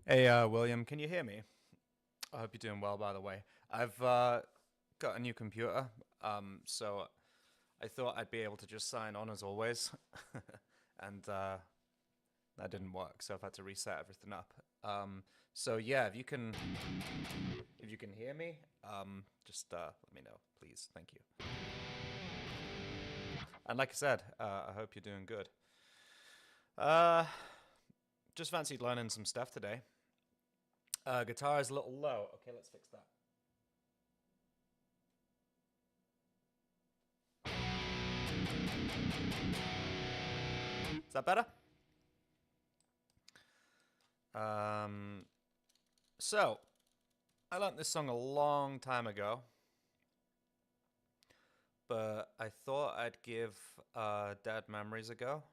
Hey, William, can you hear me? I hope you're doing well, by the way. I've got a new computer, so I thought I'd be able to just sign on as always, and that didn't work, so I've had to reset everything up. So yeah, if you can hear me, just let me know, please. Thank you. And like I said, I hope you're doing good. Uh, just fancied learning some stuff today. Guitar is a little low. Okay, let's fix that. Is that better? So, I learned this song a long time ago, but I thought I'd give Dead Memories a go.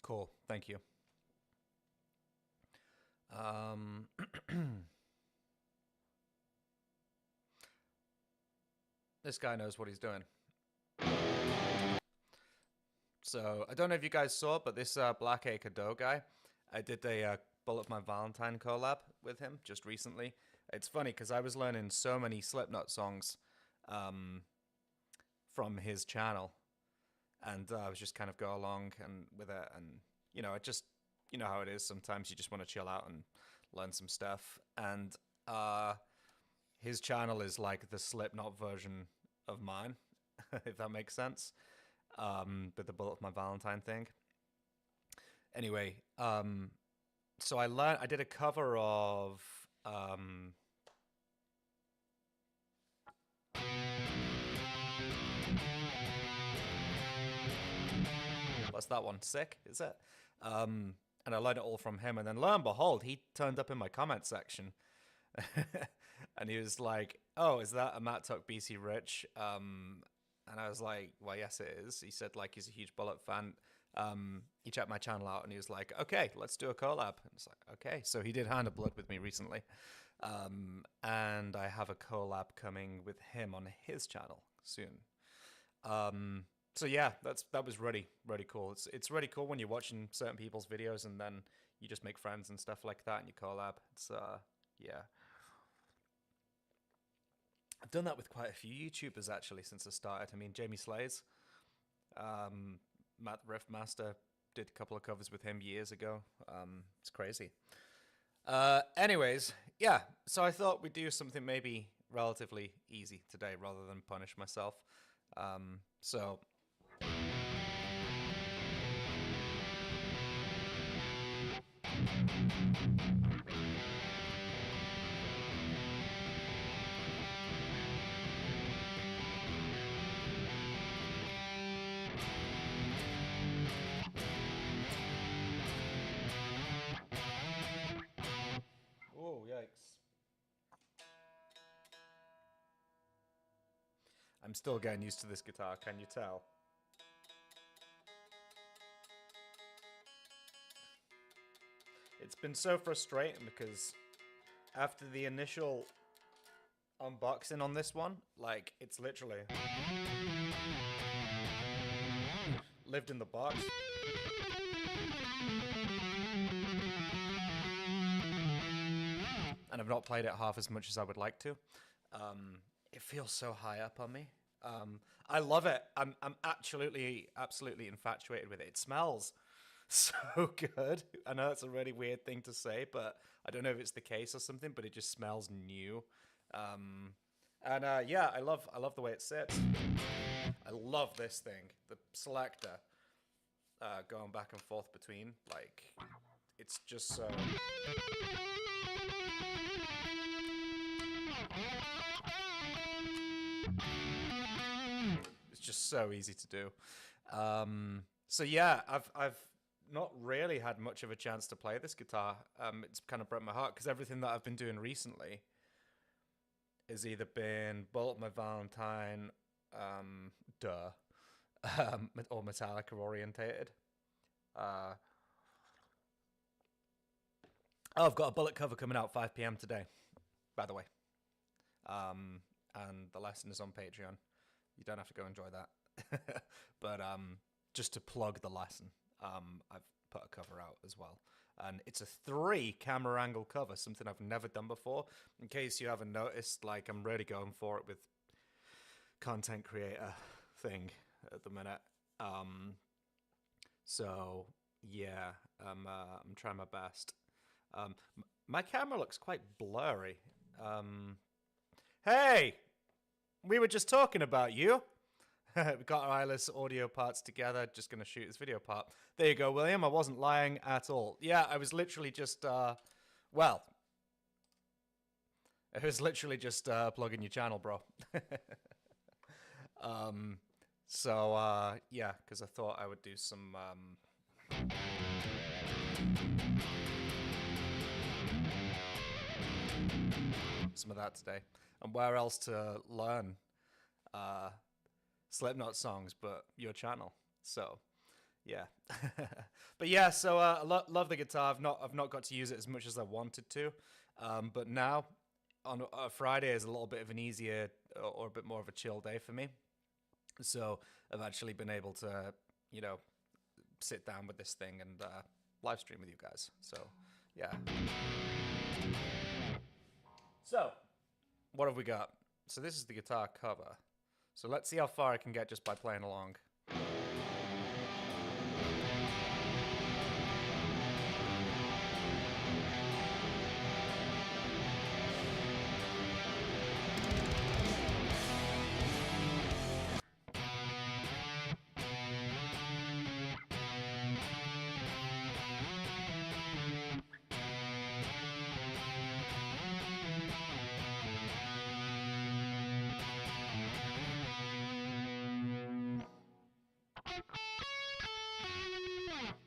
Cool, thank you. This guy knows what he's doing. So, I don't know if you guys saw, but this Black Acre Doe guy, I did a Bullet My Valentine collab with him just recently. It's funny because I was learning so many Slipknot songs from his channel, and I was just kind of go along and with it, and it just how it is. Sometimes you just want to chill out and learn some stuff, and his channel is like the Slipknot version of mine, if that makes sense. With the Bullet of My Valentine thing. Anyway, so I did a cover of what's that one? Sick, is it? And I learned it all from him, and then lo and behold, he turned up in my comment section. And he was like, "Oh, is that a Matt Tuck BC Rich?" And I was like, "Well, yes, it is." He said like he's a huge Bullet fan. He checked my channel out and he was like, "Okay, let's do a collab." And it's like, okay. So he did Hand of Blood with me recently, and I have a collab coming with him on his channel soon. So yeah, that was really cool. It's really cool when you're watching certain people's videos and then you just make friends and stuff like that and you collab. It's yeah. I've done that with quite a few YouTubers actually since I started. I mean, Jamie Slays, Matt the Riff Master, did a couple of covers with him years ago. It's crazy. Anyways, yeah. So I thought we'd do something maybe relatively easy today rather than punish myself. So. Oh, yikes. I'm still getting used to this guitar, can you tell? It's been so frustrating because after the initial unboxing on this one, like, it's literally lived in the box. And I've not played it half as much as I would like to. It feels so high up on me. I love it. I'm absolutely infatuated with it. It smells so good. I know it's a really weird thing to say, but I don't know if it's the case or something, but it just smells new. And yeah, I love the way it sits. I love this thing, the selector, going back and forth between, like, it's just so. It's just so easy to do. So yeah, I've not really had much of a chance to play this guitar. It's kind of broke my heart because everything that I've been doing recently has either been Bullet My Valentine, duh, or Metallica orientated. Oh, I've got a Bullet cover coming out 5 p.m. today, by the way. And the lesson is on Patreon. You don't have to go enjoy that. But just to plug the lesson, I've put a cover out as well. And it's a 3 camera angle cover, something I've never done before. In case you haven't noticed, like, I'm really going for it with content creator thing at the minute. So yeah, I'm trying my best. My camera looks quite blurry. Hey, we were just talking about you. We got our wireless audio parts together. Just gonna shoot this video part. There you go, William. I wasn't lying at all. Yeah, I was literally just well, it was literally just plugging your channel, bro. So yeah, because I thought I would do some of that today. And where else to learn Slipknot songs but your channel? So yeah. But yeah, so I love the guitar. I've not got to use it as much as I wanted to, but now on a Friday is a little bit of an easier or a bit more of a chill day for me. So I've actually been able to, you know, sit down with this thing and live stream with you guys. So yeah. So what have we got? So this is the guitar cover. So let's see how far I can get just by playing along.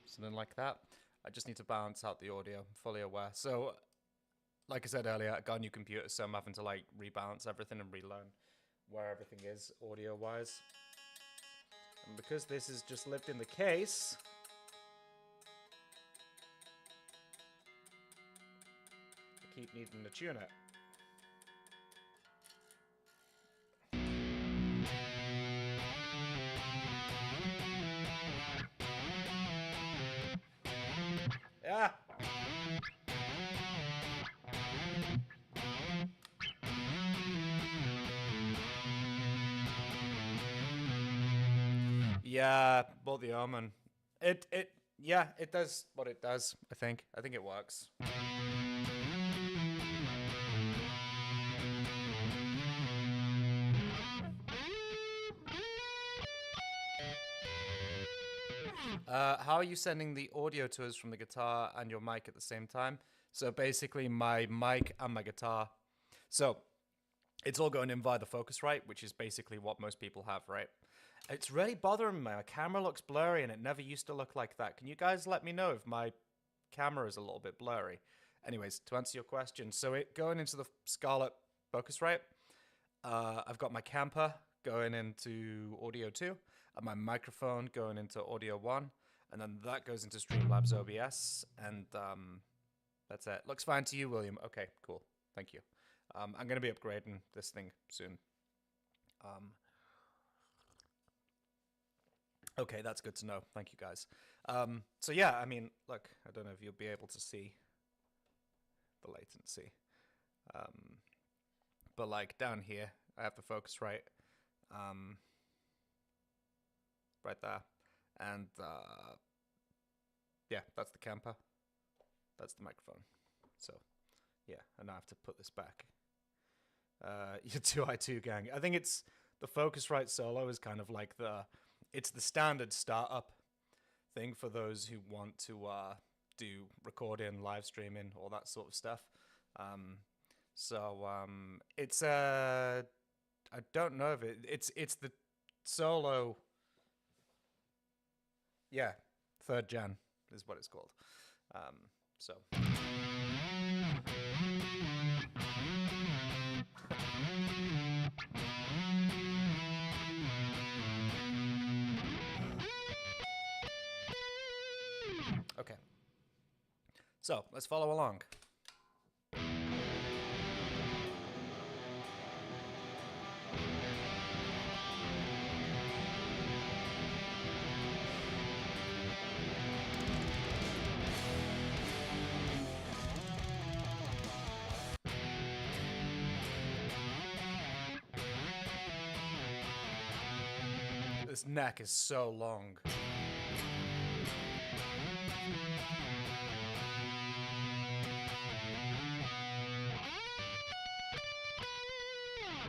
Something like that. I just need to balance out the audio, I'm fully aware. So, like I said earlier, I got a new computer, so I'm having to like rebalance everything and relearn where everything is audio-wise. And because this is just lived in the case, I keep needing to tune it. Yeah. Yeah, both the Omen. Yeah, it does what it does, I think. I think it works. How are you sending the audio to us from the guitar and your mic at the same time? So basically my mic and my guitar. So it's all going in via the Focusrite, which is basically what most people have, right? It's really bothering me. My camera looks blurry and it never used to look like that. Can you guys let me know if my camera is a little bit blurry? Anyways, to answer your question, so it going into the Scarlett Focusrite, I've got my camper going into Audio 2, and my microphone going into Audio 1, and then that goes into Streamlabs OBS, and that's it. Looks fine to you, William. Okay, cool. Thank you. I'm going to be upgrading this thing soon. Okay, that's good to know. Thank you, guys. So yeah, I mean, look, I don't know if you'll be able to see the latency. But like down here, I have the Focusrite um, right there, and yeah, that's the camper. That's the microphone. So yeah, and I have to put this back. Your 2i2 gang. I think it's the Focusrite Solo is kind of like it's the standard startup thing for those who want to do recording, live streaming, all that sort of stuff. It's I don't know if it's the Solo. Yeah, 3rd gen is what it's called. So. Okay. So, let's follow along. This neck is so long.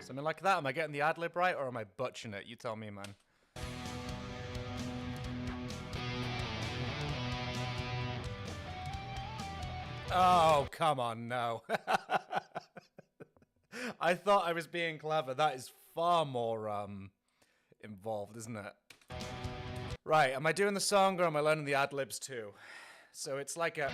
Something like that. Am I getting the ad-lib right, or am I butchering it? You tell me, man. Oh, come on, no. I thought I was being clever. That is far more involved, isn't it? Right, am I doing the song or am I learning the ad-libs too? So it's like a...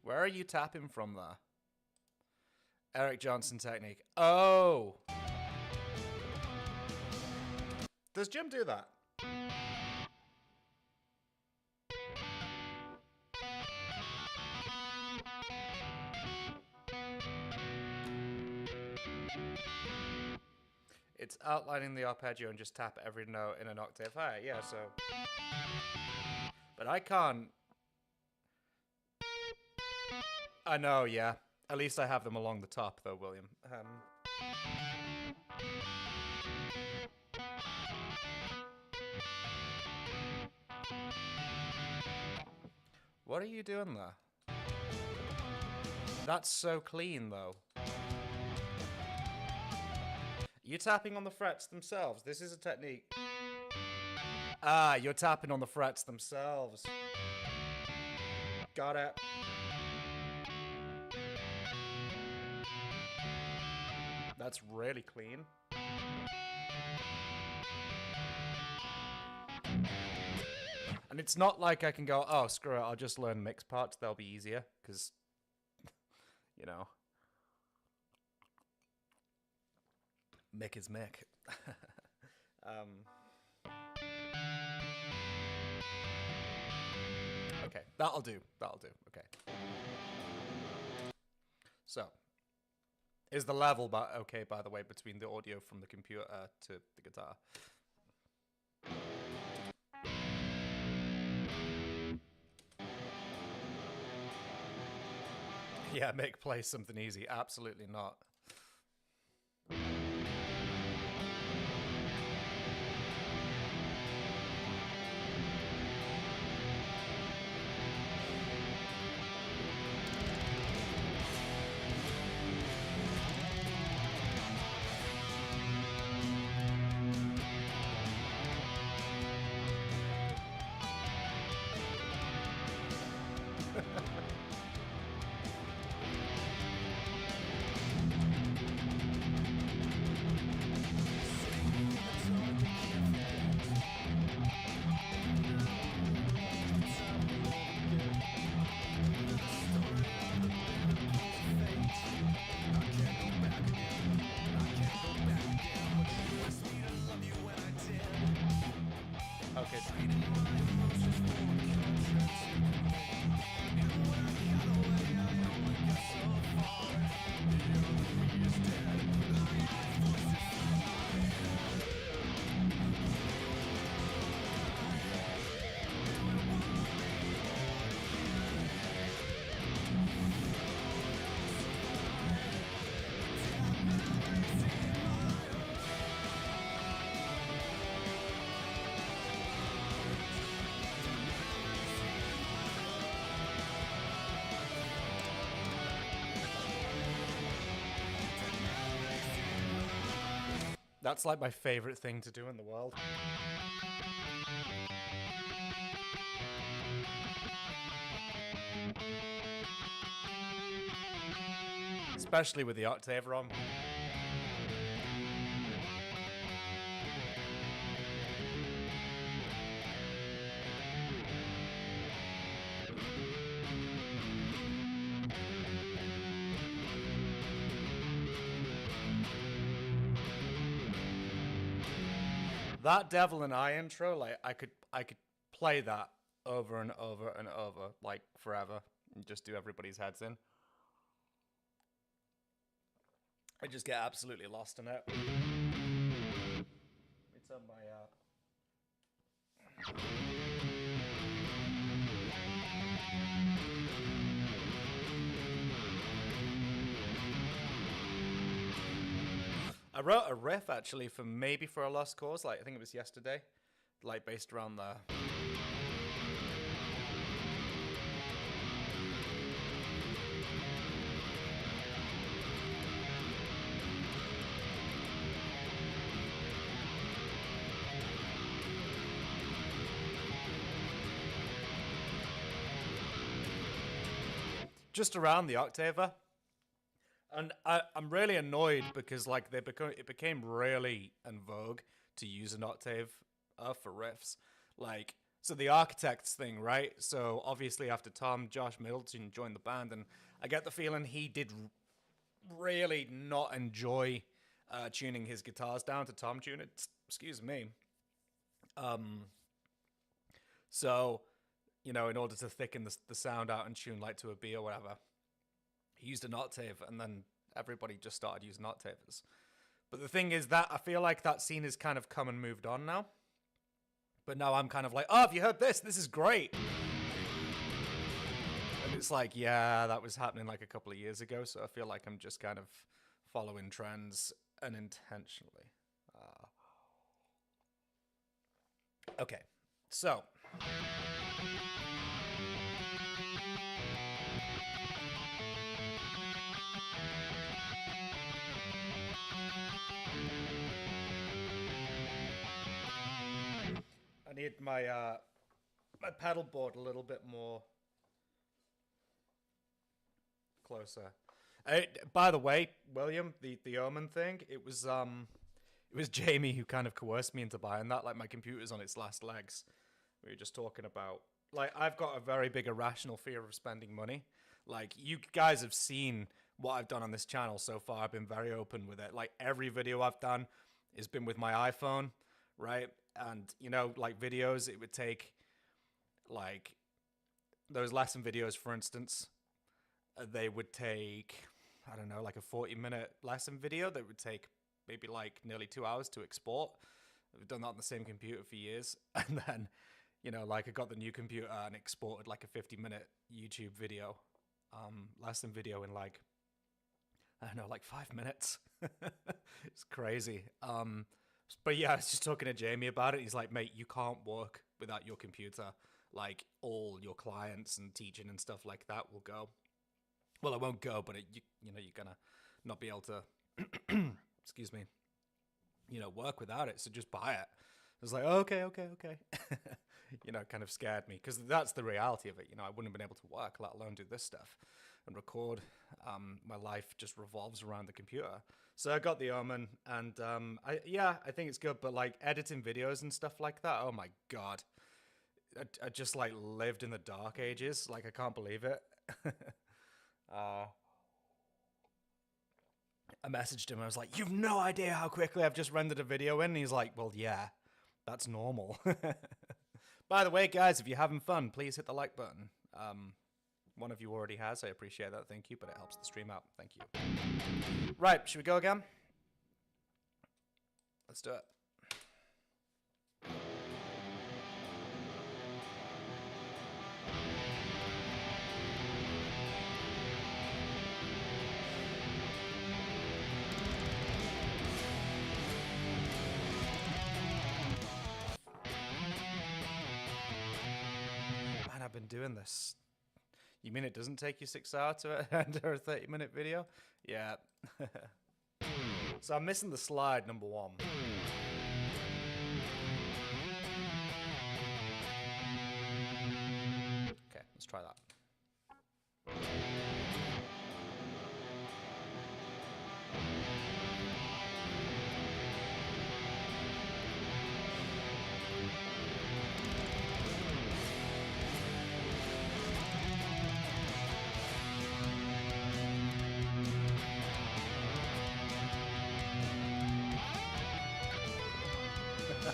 Where are you tapping from there? Eric Johnson technique. Oh! Does Jim do that? It's outlining the arpeggio and just tap every note in an octave higher. Yeah, so... But I can't... I know, yeah. At least I have them along the top, though, William. What are you doing there? That's so clean, though. You're tapping on the frets themselves. This is a technique. Ah, you're tapping on the frets themselves. Got it. That's really clean. And it's not like I can go, oh, screw it, I'll just learn mix parts. They'll be easier, because, you know. Mick is Mick. Okay, that'll do. That'll do. Okay. So, is the level okay, by the way, between the audio from the computer to the guitar? Yeah, Mick plays something easy. Absolutely not. That's like my favorite thing to do in the world. Especially with the octave ROM. That Devil and I intro, like I could play that over and over and over, like forever, and just do everybody's heads in. I just get absolutely lost in it. Let me turn my I wrote a riff actually for maybe for a Lost Cause, like I think it was yesterday, like based around there. Just around the octaver. And I'm really annoyed because like it became really en vogue to use an octave for riffs. Like, so the Architects thing, right? So obviously after Tom, Josh Middleton joined the band, and I get the feeling he did really not enjoy tuning his guitars down to tom tune it. Excuse me. So, you know, in order to thicken the sound out and tune like to a B or whatever, he used an octave, and then everybody just started using octaves. But the thing is that I feel like that scene has kind of come and moved on now. But now I'm kind of like, oh, have you heard this? This is great. And it's like, yeah, that was happening like a couple of years ago, so I feel like I'm just kind of following trends unintentionally. Okay, so... I need my my pedal board a little bit more closer. By the way, William, the Omen thing, it was Jamie who kind of coerced me into buying that. Like, my computer's on its last legs. We were just talking about, like, I've got a very big irrational fear of spending money. Like, you guys have seen what I've done on this channel so far. I've been very open with it. Like, every video I've done has been with my iPhone, right? And, you know, like videos, it would take, like, those lesson videos, for instance, they would take, I don't know, like a 40-minute lesson video that would take maybe like nearly 2 hours to export. I've done that on the same computer for years. And then, you know, like I got the new computer and exported like a 50-minute YouTube video, lesson video in like, I don't know, like 5 minutes. It's crazy. But yeah, I was just talking to Jamie about it. He's like, mate, you can't work without your computer. Like, all your clients and teaching and stuff like that will go. Well, it won't go, but you know, you're gonna not be able to, excuse me, you know, work without it. So just buy it. I was like, okay. You know, it kind of scared me because that's the reality of it. You know, I wouldn't have been able to work, let alone do this stuff and record. My life just revolves around the computer. So I got the Omen, and I think it's good. But like editing videos and stuff like that, oh my god, I just like lived in the dark ages. Like, I can't believe it. I messaged him. I was like, "You've no idea how quickly I've just rendered a video in." And he's like, "Well, yeah, that's normal." By the way, guys, if you're having fun, please hit the like button. One of you already has. I appreciate that. Thank you. But it helps the stream out. Thank you. Right. Should we go again? Let's do it. Man, I've been doing this. You mean it doesn't take you 6 hours to enter a 30-minute video? Yeah. So I'm missing the slide, number 1. Okay, let's try that.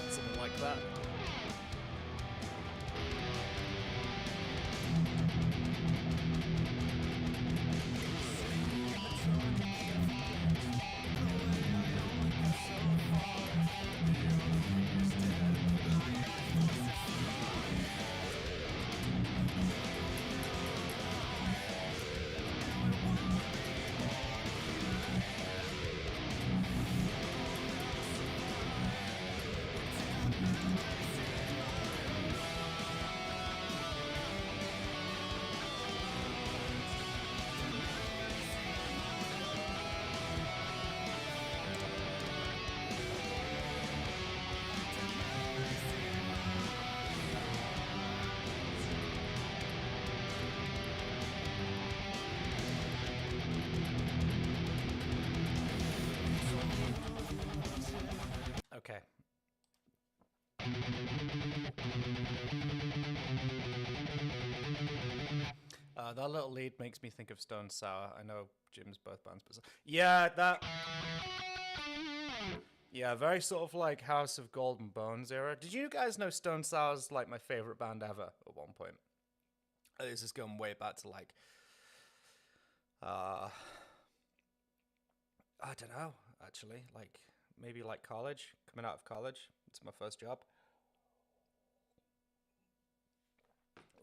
Something like that. Okay. That little lead makes me think of Stone Sour. I know Jim's both bands, but yeah, that. Yeah, very sort of like House of Golden Bones era. Did you guys know Stone Sour's like my favorite band ever at one point? This is going way back to like, I don't know, actually, like maybe like college, coming out of college. It's my first job.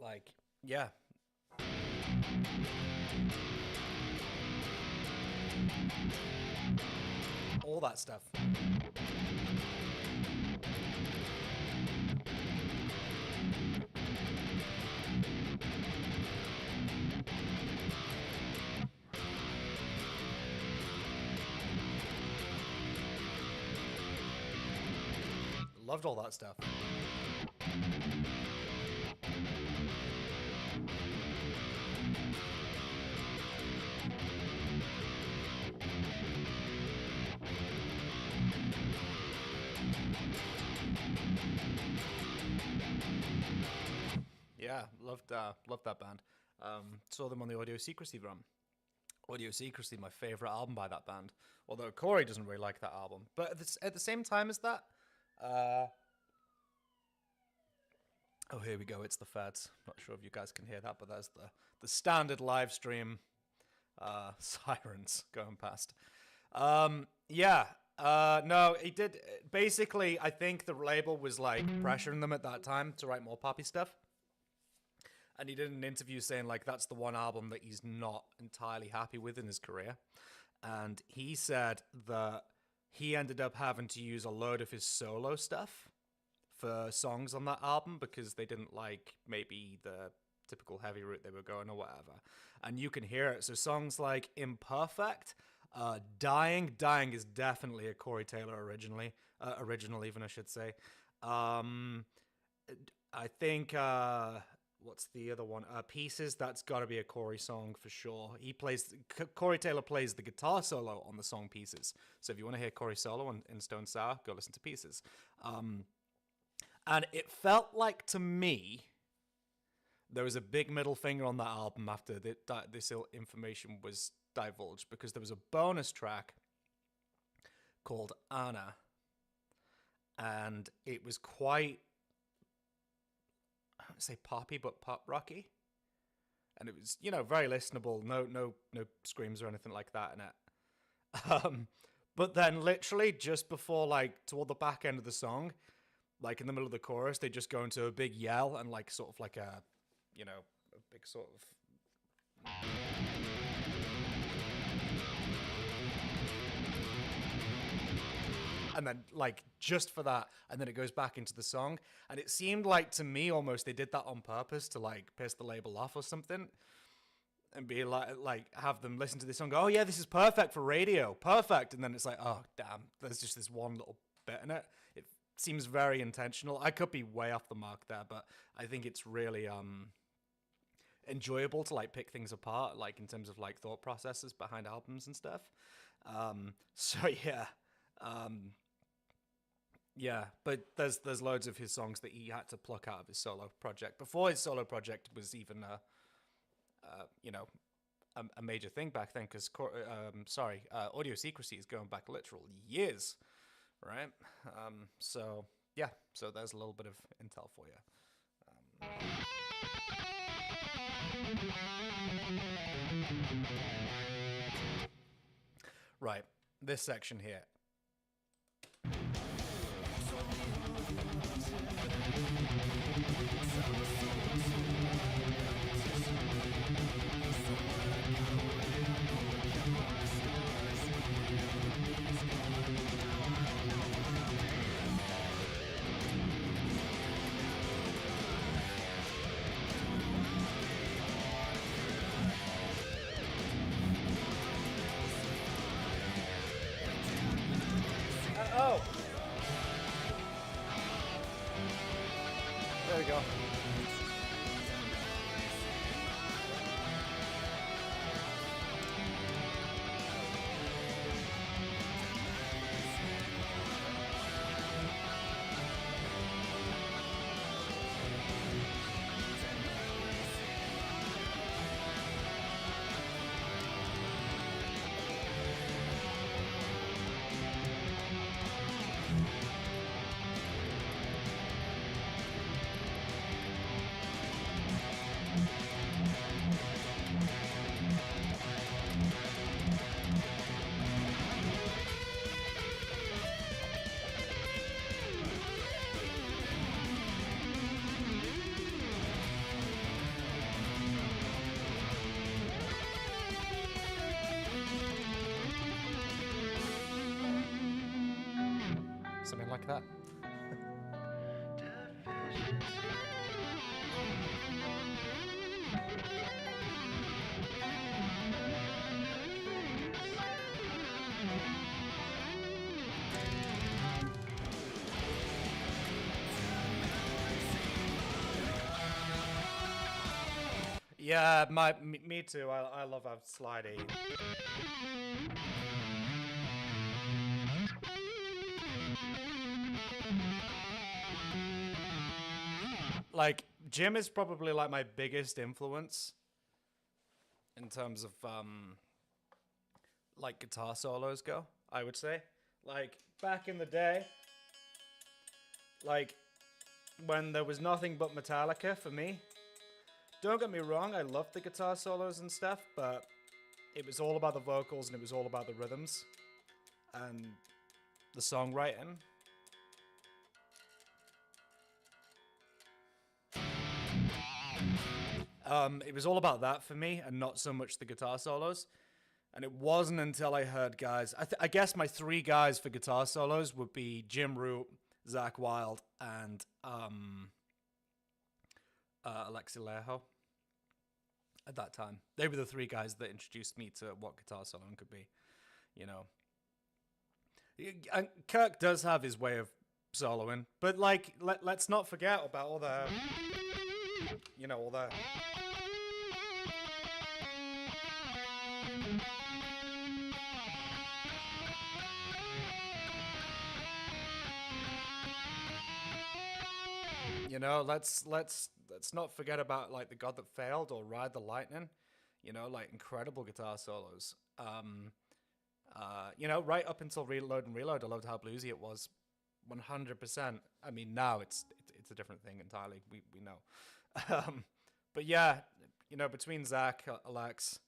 Like, yeah. All that stuff. Loved all that stuff. Yeah, loved that band. Saw them on the Audio Secrecy run. Audio Secrecy, my favorite album by that band. Although Corey doesn't really like that album, but at the same time as that, oh, here we go. It's the Feds. Not sure if you guys can hear that, but that's the standard live stream sirens going past. Yeah. No, he did. Basically, I think the label was like pressuring them at that time to write more poppy stuff. And he did an interview saying like that's the one album that he's not entirely happy with in his career. And he said that he ended up having to use a load of his solo stuff for songs on that album because they didn't like maybe the typical heavy route they were going or whatever. And you can hear it. So songs like Imperfect, Dying is definitely a Corey Taylor original even I should say. I think what's the other one? Pieces. That's got to be a Corey song for sure. Corey Taylor plays the guitar solo on the song Pieces. So if you want to hear Corey solo in Stone Sour, go listen to Pieces. And it felt like to me there was a big middle finger on that album after this information was divulged because there was a bonus track called Anna, and it was quite, I don't say poppy, but pop rocky, and it was very listenable. No screams or anything like that in it. But then literally just before like toward the back end of the song, like in the middle of the chorus, they just go into a big yell and like sort of like a big sort of. And then like just for that, and then it goes back into the song, and it seemed like to me almost they did that on purpose to like piss the label off or something. and be like have them listen to this song, go, oh yeah, this is perfect for radio, perfect, and then it's like, oh damn, there's just this one little bit in it. It seems very intentional. I could be way off the mark there, but I think it's really enjoyable to like pick things apart, like in terms of like thought processes behind albums and stuff. So yeah. Yeah, but there's loads of his songs that he had to pluck out of his solo project before his solo project was even a major thing back then, because Audio Secrecy is going back literal years, right? So yeah, so there's a little bit of intel for you. Right, this section here. Oh! There we go. Something like that. Yeah, me too. I love how slidey. Like, Jim is probably like my biggest influence in terms of like guitar solos go, I would say. Like back in the day, like when there was nothing but Metallica for me. Don't get me wrong, I loved the guitar solos and stuff, but it was all about the vocals and it was all about the rhythms and the songwriting. It was all about that for me and not so much the guitar solos. And it wasn't until I heard guys, I guess my three guys for guitar solos would be Jim Root, Zakk Wylde, and Alexi Laiho. At that time, they were the three guys that introduced me to what guitar soloing could be, you know. And Kirk does have his way of soloing, but like, let's not forget about all the, you know, all the. You know, let's not forget about like The God That Failed or Ride the Lightning. You know, like incredible guitar solos. You know, right up until Reload and Reload, I loved how bluesy it was. 100%. I mean, now it's a different thing entirely. We know. But yeah, you know, between Zakk, Alex,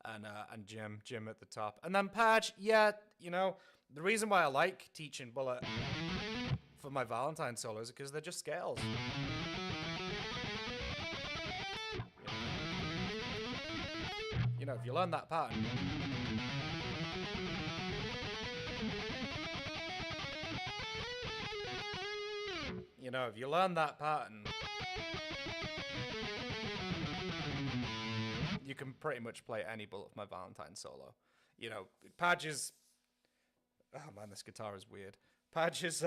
and Jim at the top, and then Patch. Yeah, you know, the reason why I like teaching Bullet for my Valentine solos is because they're just scales. You know, if you learn that pattern. You know, if you learn that pattern, you can pretty much play any Bullet for My Valentine solo. You know, Padge's... Oh man, this guitar is weird. Padge's,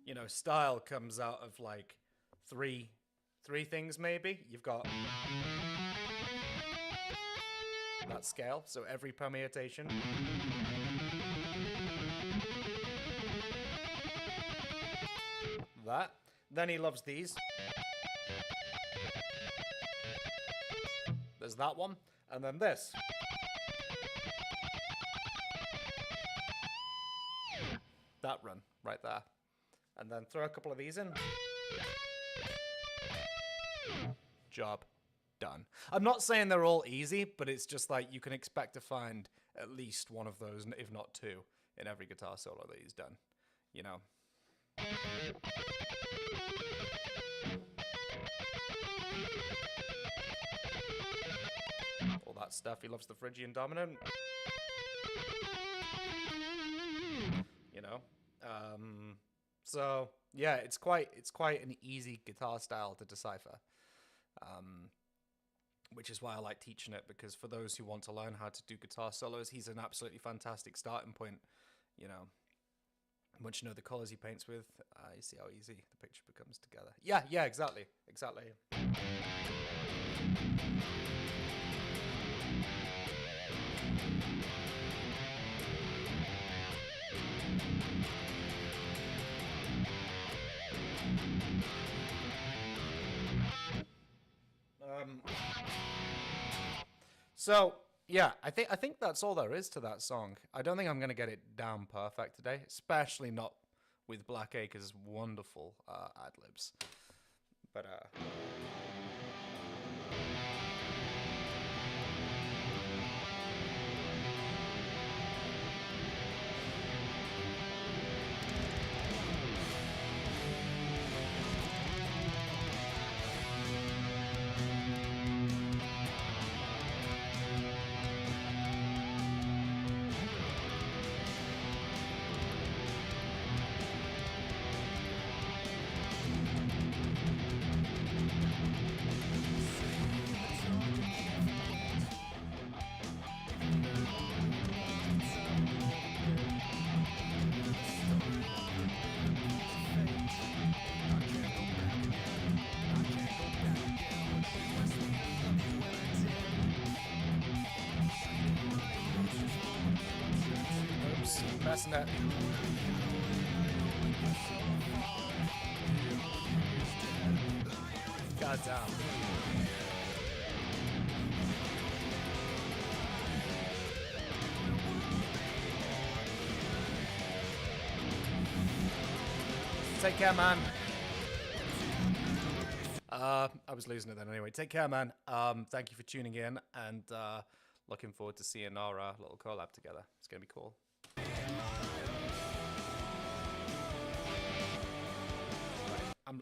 you know, style comes out of like three things maybe. You've got that scale, so every permutation. That. Then he loves these. There's that one, and then this. That run right there. And then throw a couple of these in. Job done. I'm not saying they're all easy, but it's just like you can expect to find at least one of those, if not two, in every guitar solo that he's done. You know? All that stuff. He loves the Phrygian dominant. You know? So yeah, it's quite an easy guitar style to decipher, which is why I like teaching it, because for those who want to learn how to do guitar solos, he's an absolutely fantastic starting point. You know, once you know the colors he paints with, you see how easy the picture becomes together. Yeah, exactly. So yeah, I think that's all there is to that song. I don't think I'm gonna get it down perfect today, especially not with Black Acre's wonderful ad libs. But messing it. God damn. Take care, man. I was losing it then anyway. Take care, man. Thank you for tuning in, and looking forward to seeing our little collab together. It's gonna be cool.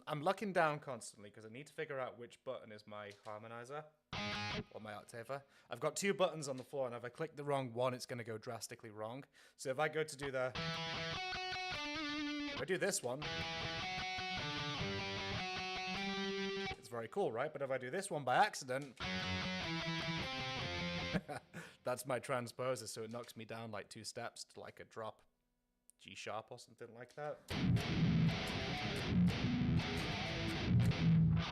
I'm looking down constantly because I need to figure out which button is my harmonizer or my octaver. I've got two buttons on the floor, and if I click the wrong one, it's going to go drastically wrong. So if I go to do if I do this one, it's very cool, right? But if I do this one by accident, that's my transposer, so it knocks me down like 2 steps to like a drop G sharp or something like that.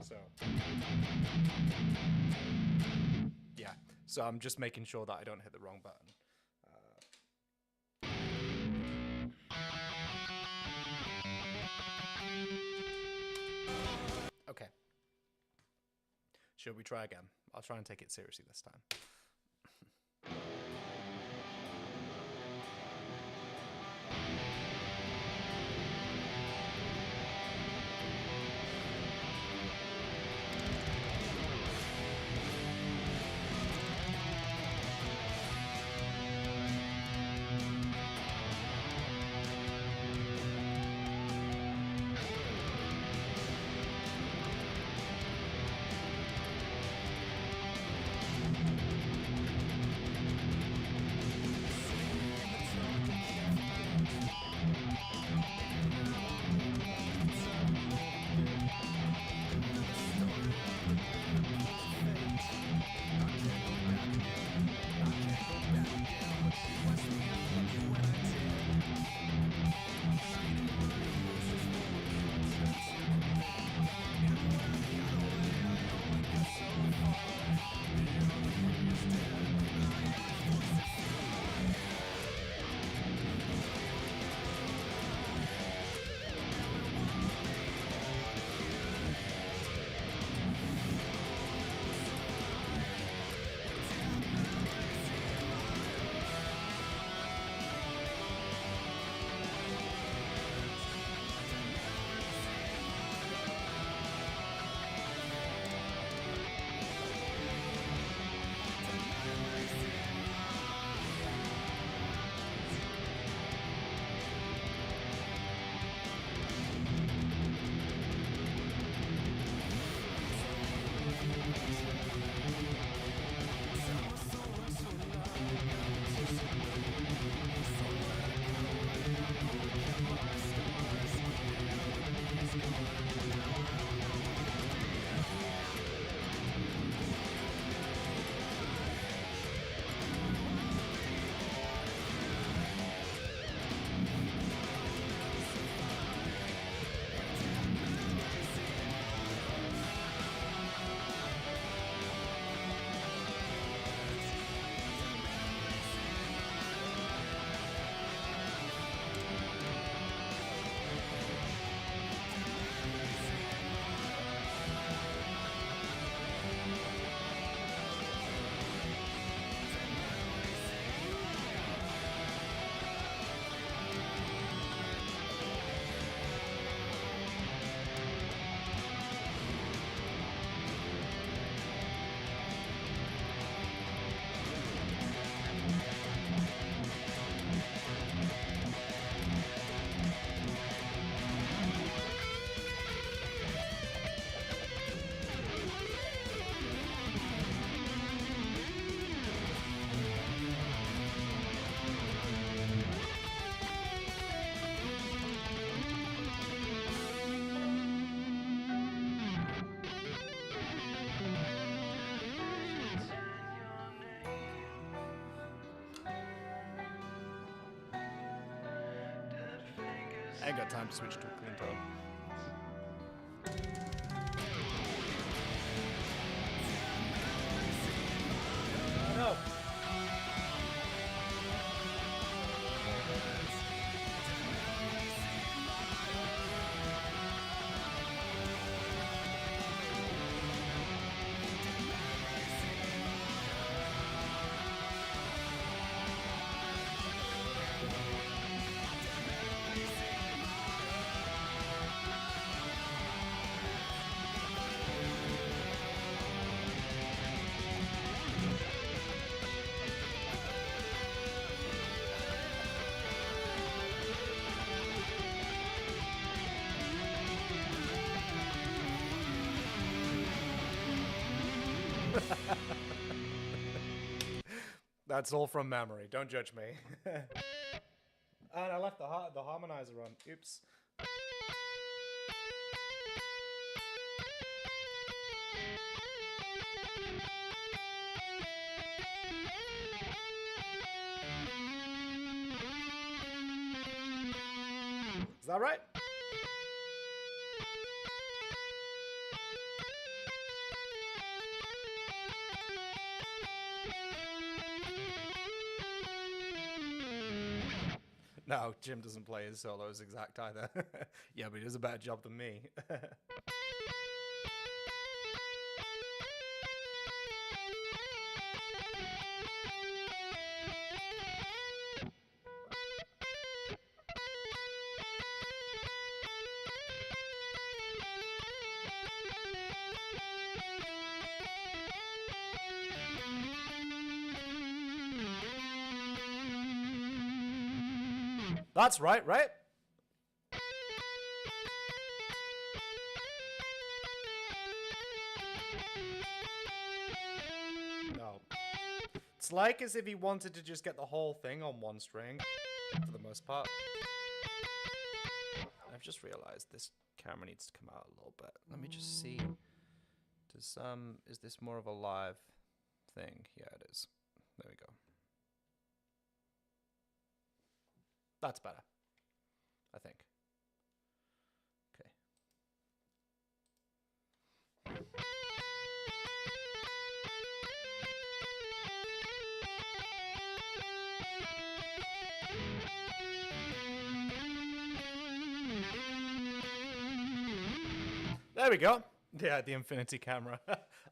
So yeah, so I'm just making sure that I don't hit the wrong button. Okay, should we try again? I'll try and take it seriously this time. I ain't got time to switch to a clean tone. Oh no! That's all from memory. Don't judge me. And I left the harmonizer on. Oops. Is that right? No, Jim doesn't play his solos exact either. Yeah, but he does a better job than me. That's right, right? No. It's like as if he wanted to just get the whole thing on one string, for the most part. I've just realized this camera needs to come out a little bit. Let me just see. Does is this more of a live thing? Yeah, it is. There we go. That's better, I think. Okay. There we go. Yeah, the infinity camera.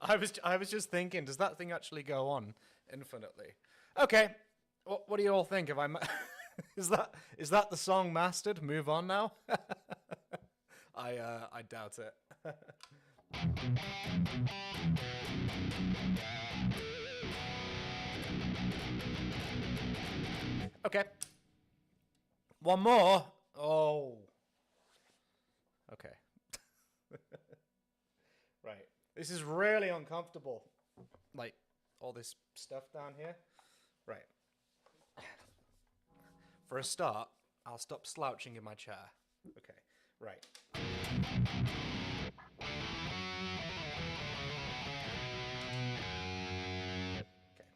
I was just thinking, does that thing actually go on infinitely? Okay. What do you all think? Have I is that the song mastered? Move on now. I doubt it. Okay. One more. Oh. Okay. Right. This is really uncomfortable. Like all this stuff down here. Right. For a start, I'll stop slouching in my chair. Okay, right. Okay,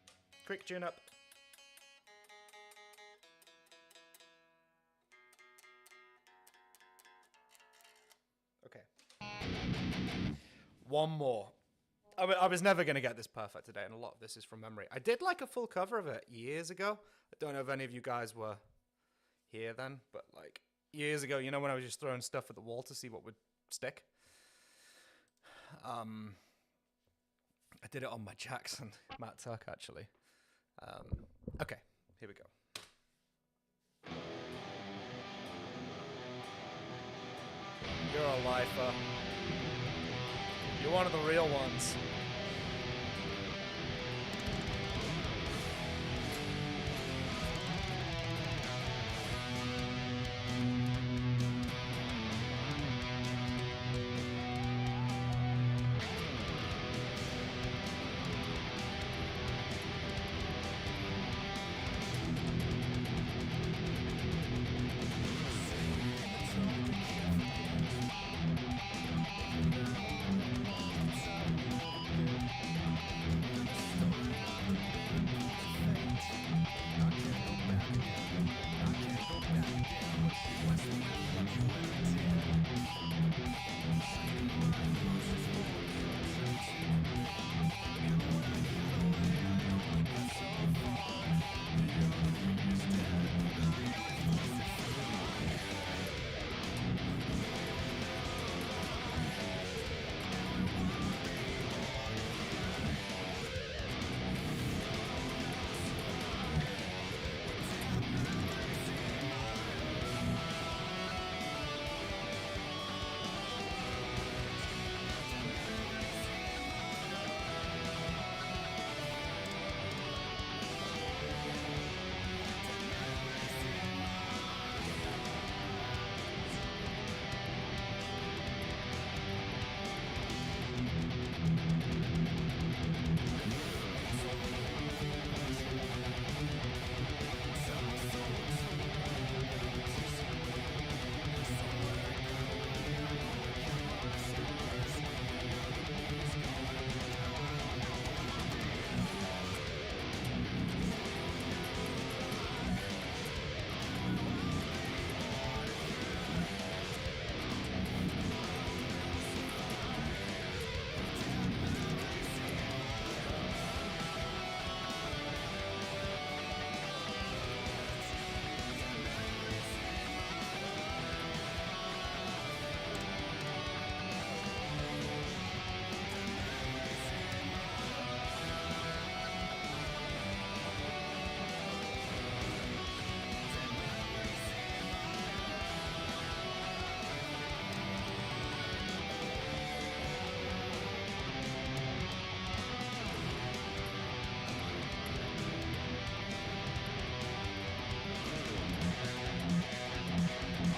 quick tune up. Okay. One more. I was never going to get this perfect today, and a lot of this is from memory. I did like a full cover of it years ago. I don't know if any of you guys were here then, but like years ago, you know, when I was just throwing stuff at the wall to see what would stick. I did it on my Jackson Matt Tuck, actually. Okay, here we go. You're a lifer. You're one of the real ones.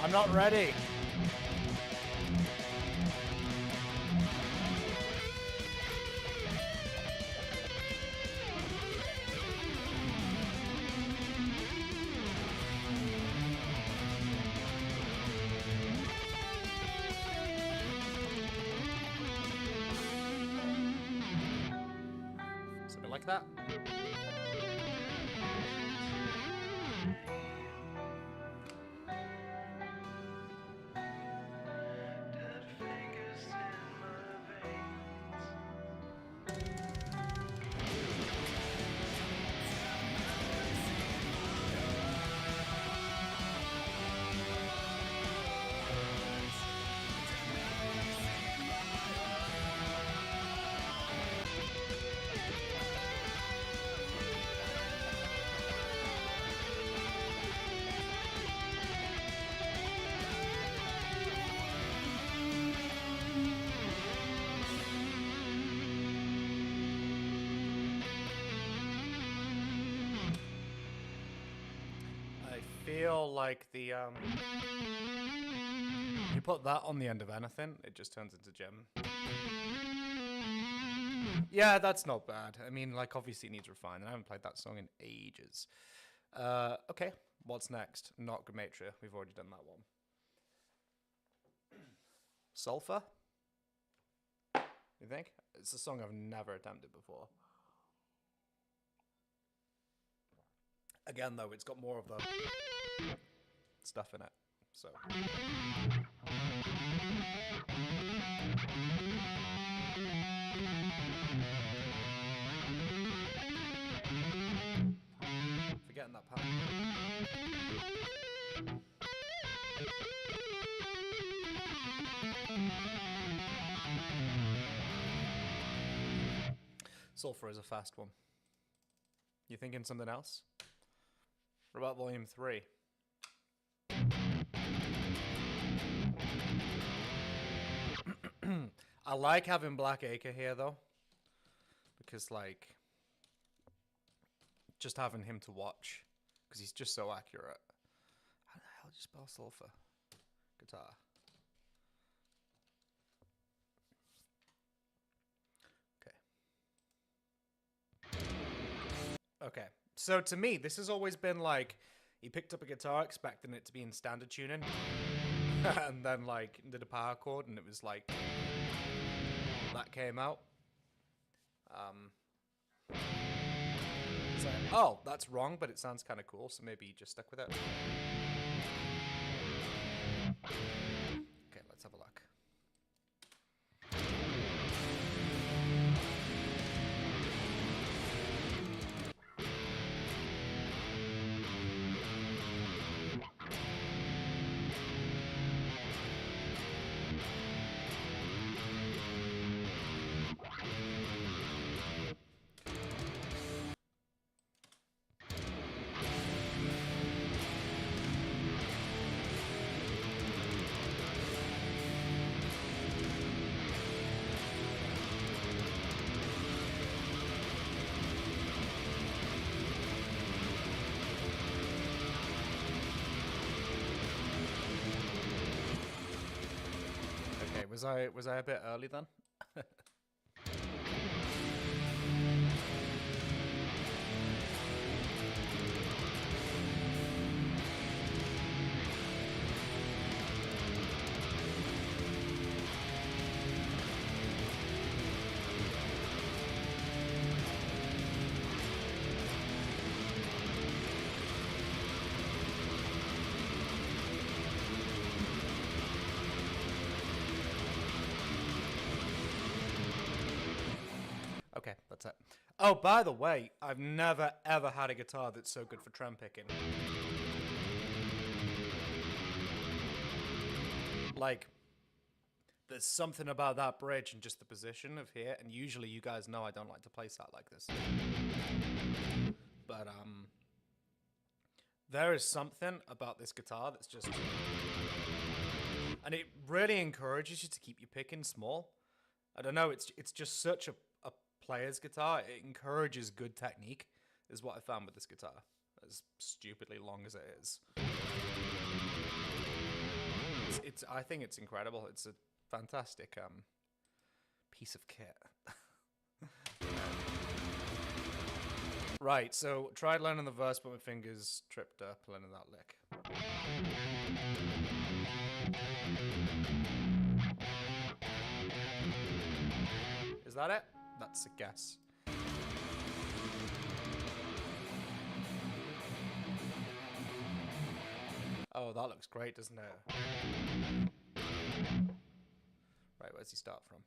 I'm not ready. Something like that. Feel like the you put that on the end of anything, it just turns into gem. Yeah, that's not bad. I mean, like, obviously it needs refining. I haven't played that song in ages. Okay, what's next? Not Gematria. We've already done that one. Sulfur? You think? It's a song I've never attempted before. Again, though, it's got more of the stuff in it, so. Forgetting that part. Sulfur is a fast one. You thinking something else? What about Volume 3? I like having Black Acre here, though. Because, like, just having him to watch. Because he's just so accurate. How the hell do you spell sulfur? Guitar. Okay. Okay. So, to me, this has always been, like, he picked up a guitar expecting it to be in standard tuning. And then, like, did a power chord, and it was, like, that came out. It's like, oh, that's wrong, but it sounds kind of cool, so maybe you just stuck with it. Okay, let's have a look. Was I a bit early then? Okay, that's it. Oh, by the way, I've never ever had a guitar that's so good for trem picking. Like, there's something about that bridge and just the position of here, and usually you guys know I don't like to place that like this. But, there is something about this guitar that's just... And it really encourages you to keep your picking small. I don't know, it's just such a player's guitar. It encourages good technique, is what I found with this guitar, as stupidly long as it is. It's I think it's incredible. It's a fantastic piece of kit. Right, so tried learning the verse, but my fingers tripped up learning that lick. Is that it? That's a guess. Oh, that looks great, doesn't it? Right, where's he start from?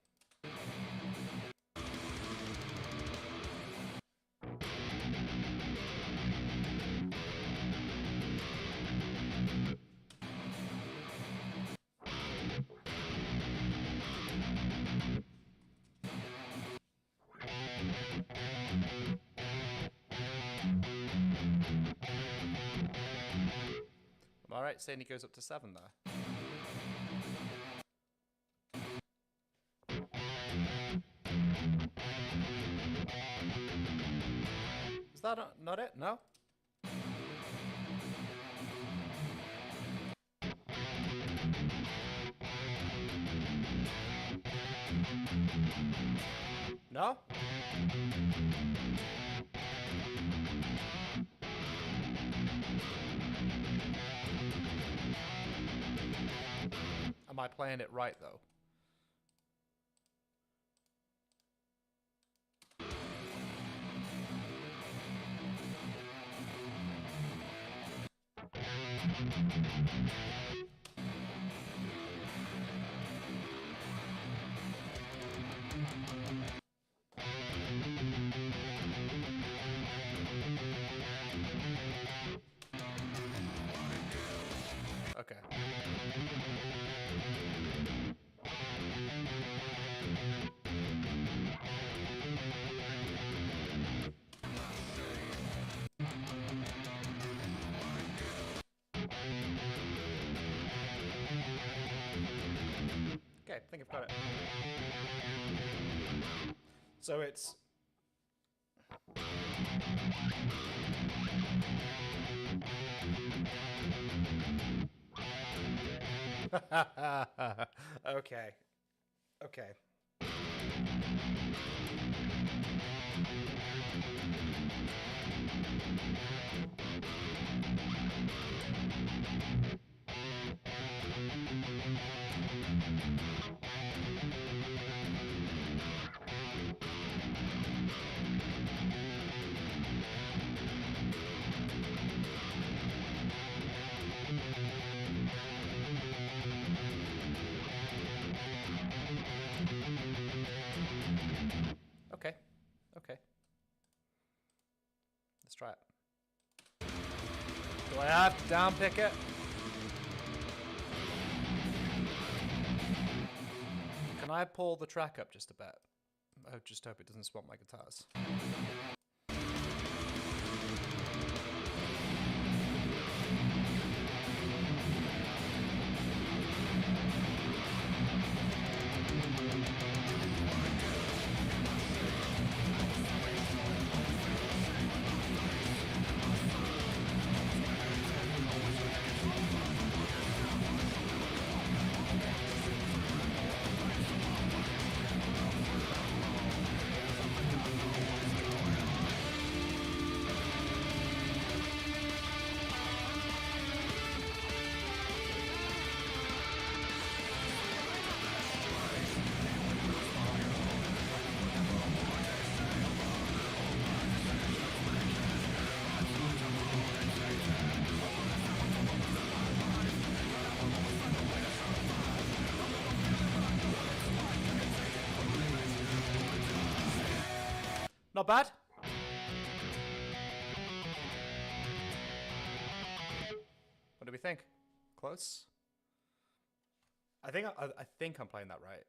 Am I right saying he goes up to 7 there? Is that not it? No? No? Am I playing it right, though? Okay. Okay, I think I've got it. So it's... Okay. Okay. Okay. Okay. Let's try it. Do I have to downpick it? Can I pull the track up just a bit? I just hope it doesn't swamp my guitars. Not bad. What do we think? Close? I think I'm playing that right.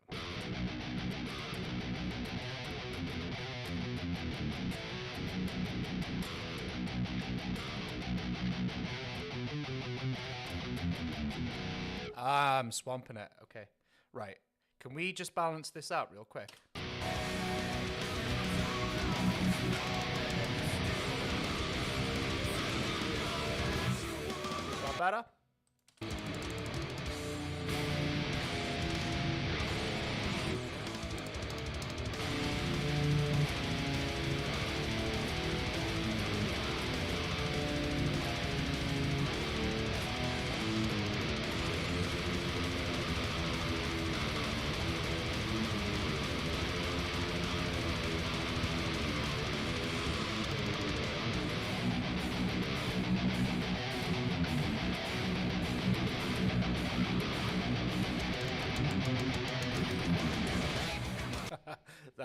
I'm swamping it. Okay. Right. Can we just balance this out real quick? Is that better?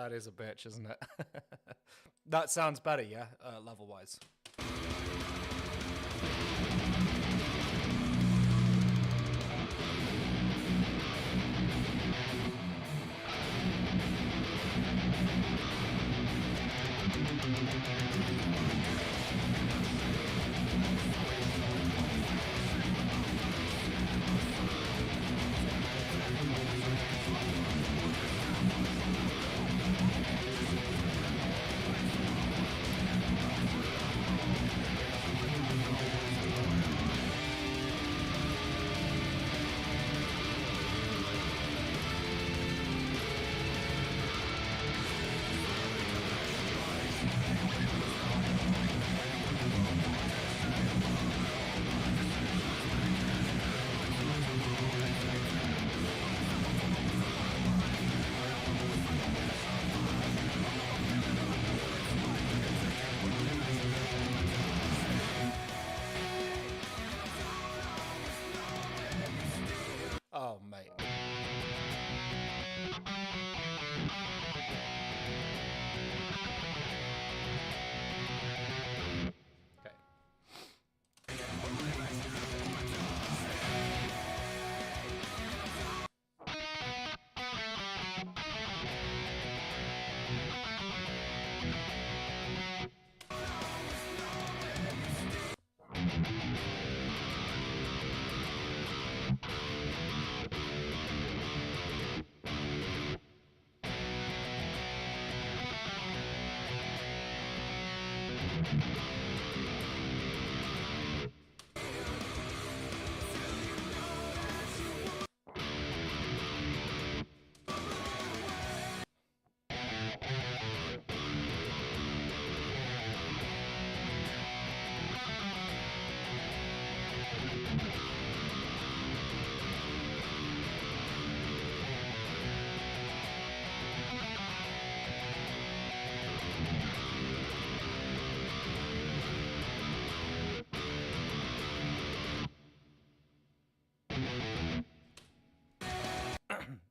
that is a bitch, isn't it? That sounds better, yeah, level-wise. Oh, mate. Okay.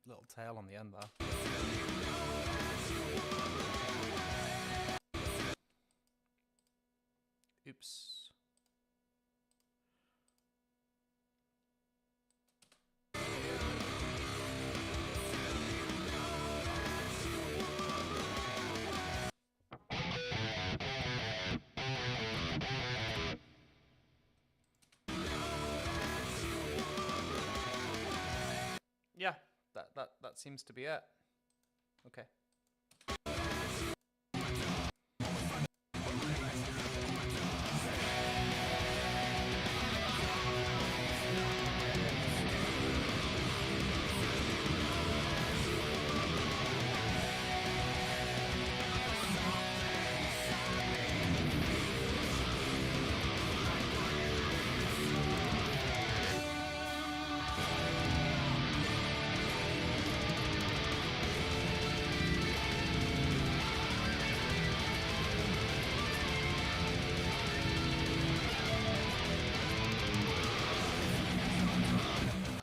Little tail on the end there. Oops. Yeah, that seems to be it. Okay.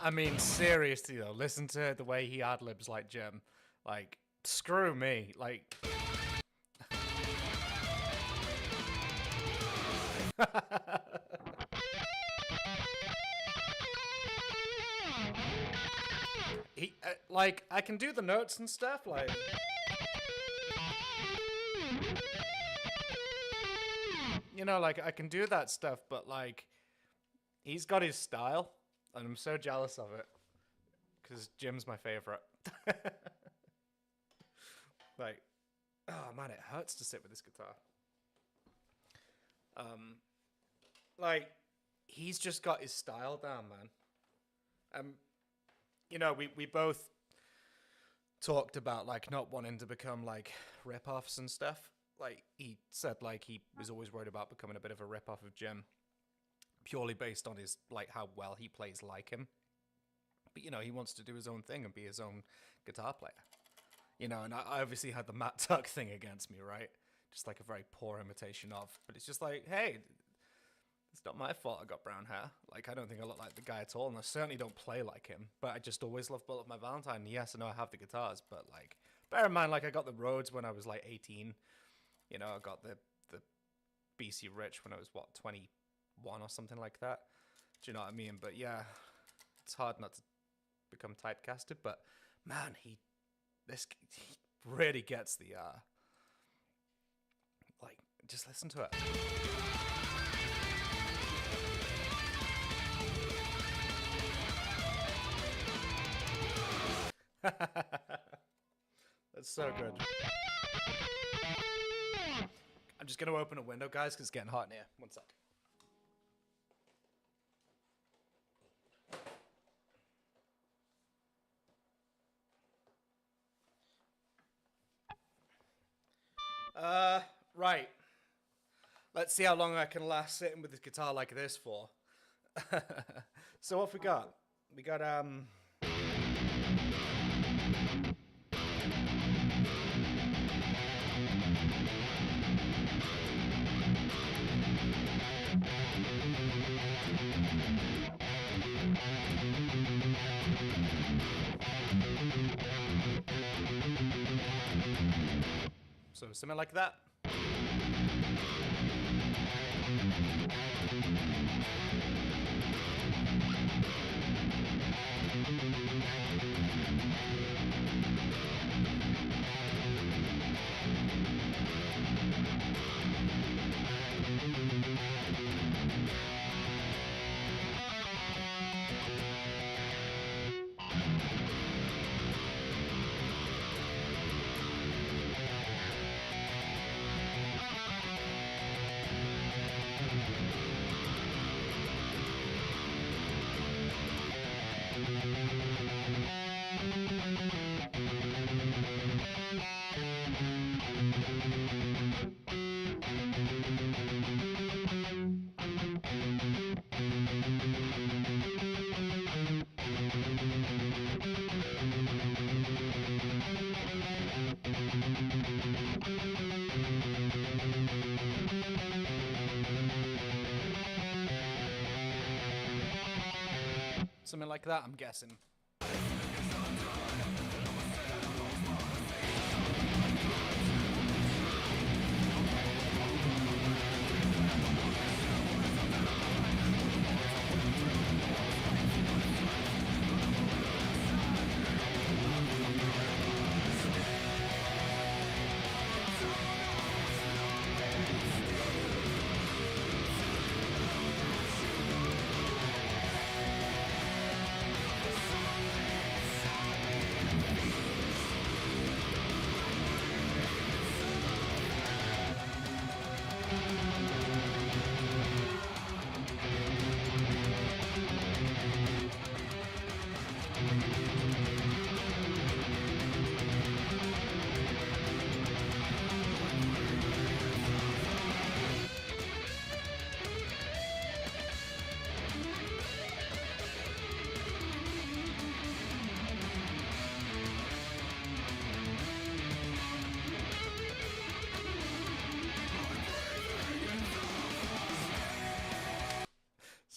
I mean, seriously though, listen to the way he ad-libs like Jim. Like, screw me. Like... he, like, I can do the notes and stuff, like... You know, like, I can do that stuff, but, like, he's got his style, and I'm so jealous of it. Because Jim's my favorite. Like, oh man, it hurts to sit with this guitar. Like, he's just got his style down, man. You know, we both talked about, like, not wanting to become, like, rip-offs and stuff. Like, he said, like, he was always worried about becoming a bit of a rip-off of Jim, purely based on his, like, how well he plays like him. But, you know, he wants to do his own thing and be his own guitar player. You know, and I obviously had the Matt Tuck thing against me, right? Just, like, a very poor imitation of. But it's just like, hey, it's not my fault I got brown hair. Like, I don't think I look like the guy at all, and I certainly don't play like him. But I just always love Bullet of My Valentine. Yes, I know I have the guitars, but, like, bear in mind, like I got the Rhodes when I was like 18. You know, I got the BC Rich when I was what 21 or something like that. Do you know what I mean? But yeah, it's hard not to become typecasted. But man, he really gets the like, just listen to it. That's so good. I'm just gonna open a window, guys, because it's getting hot in here. One sec. Right. Let's see how long I can last sitting with this guitar like this for. So what have we got? We got so something like that. Something like that, I'm guessing.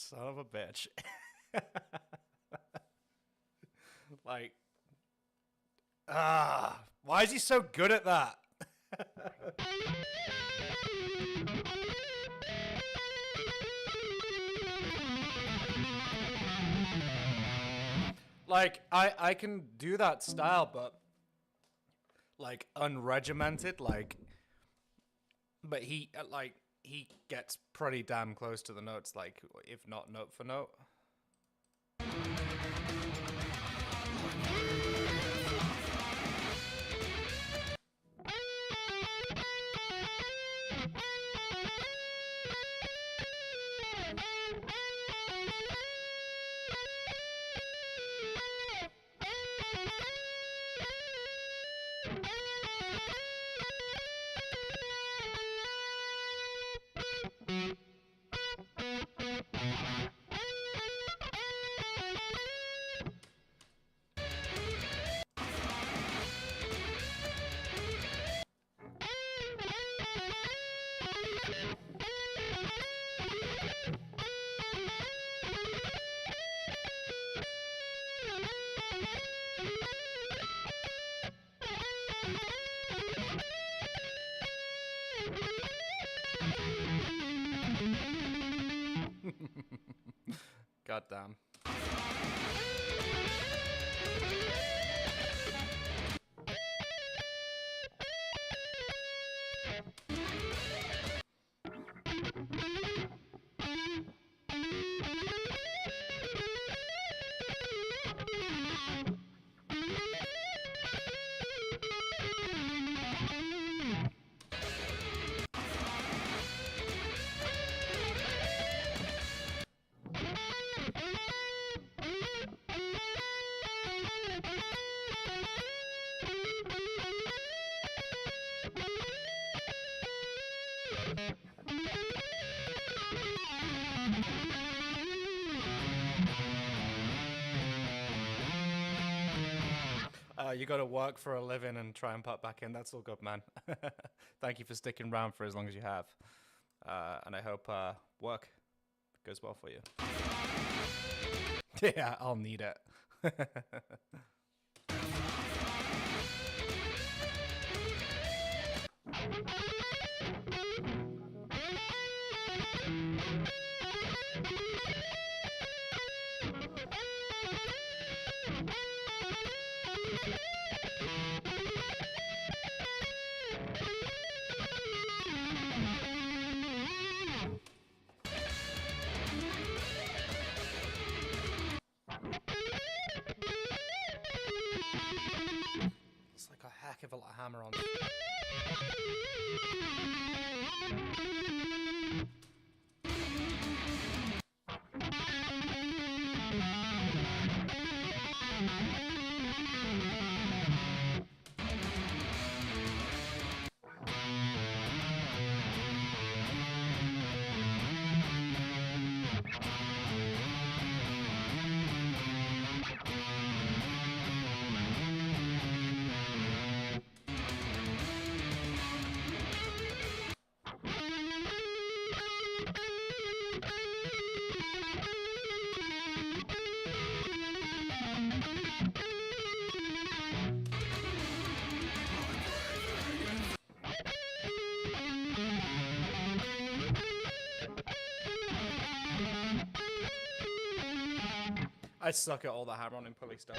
Son of a bitch. Like, why is he so good at that? Like, I can do that style, but like unregimented, like, but he like he gets pretty damn close to the notes, like if not note for note. God damn. You got to work for a living and try and pop back in. That's all good, man. Thank you for sticking around for as long as you have. And I hope work goes well for you. Yeah, I'll need it. It's like a heck of a lot of hammer on. I suck at all the hammer on and pulley stuff.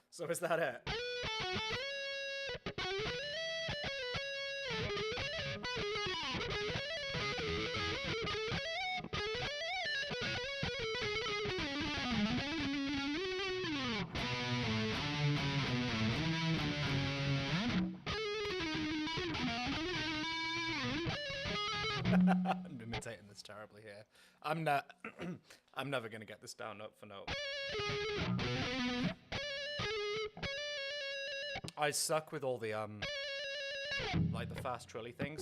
So is that it? I'm imitating this terribly here. I'm not. I'm never gonna get this down note for note. I suck with all the like the fast trilly things.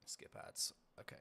Skip ads. Okay.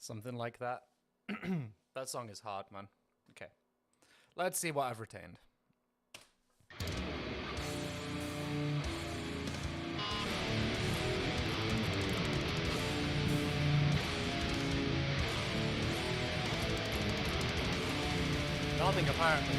Something like that. That song is hard, man. Okay. Let's see what I've retained. Nothing, apparently.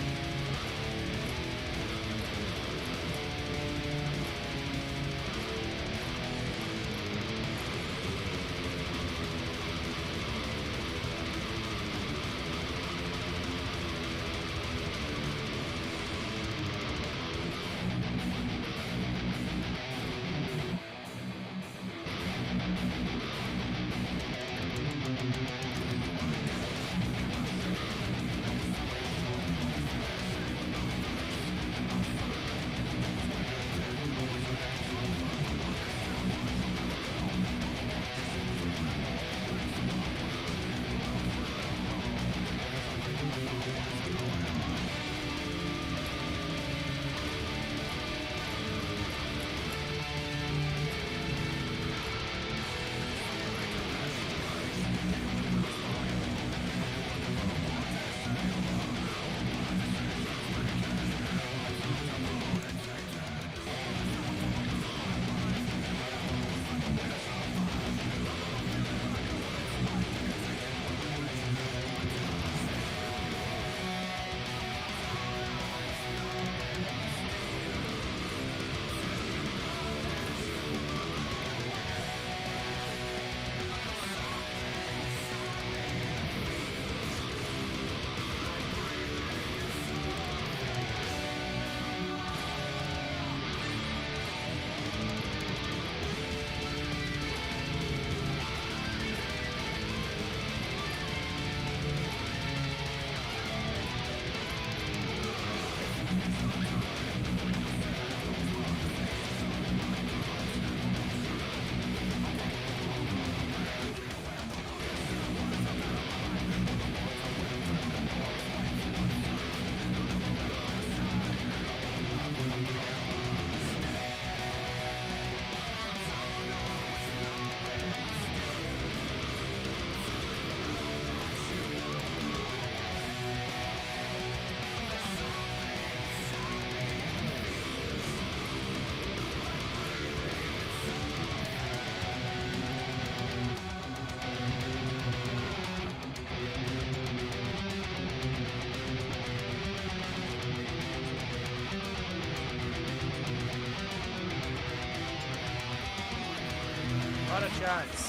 Not a chance.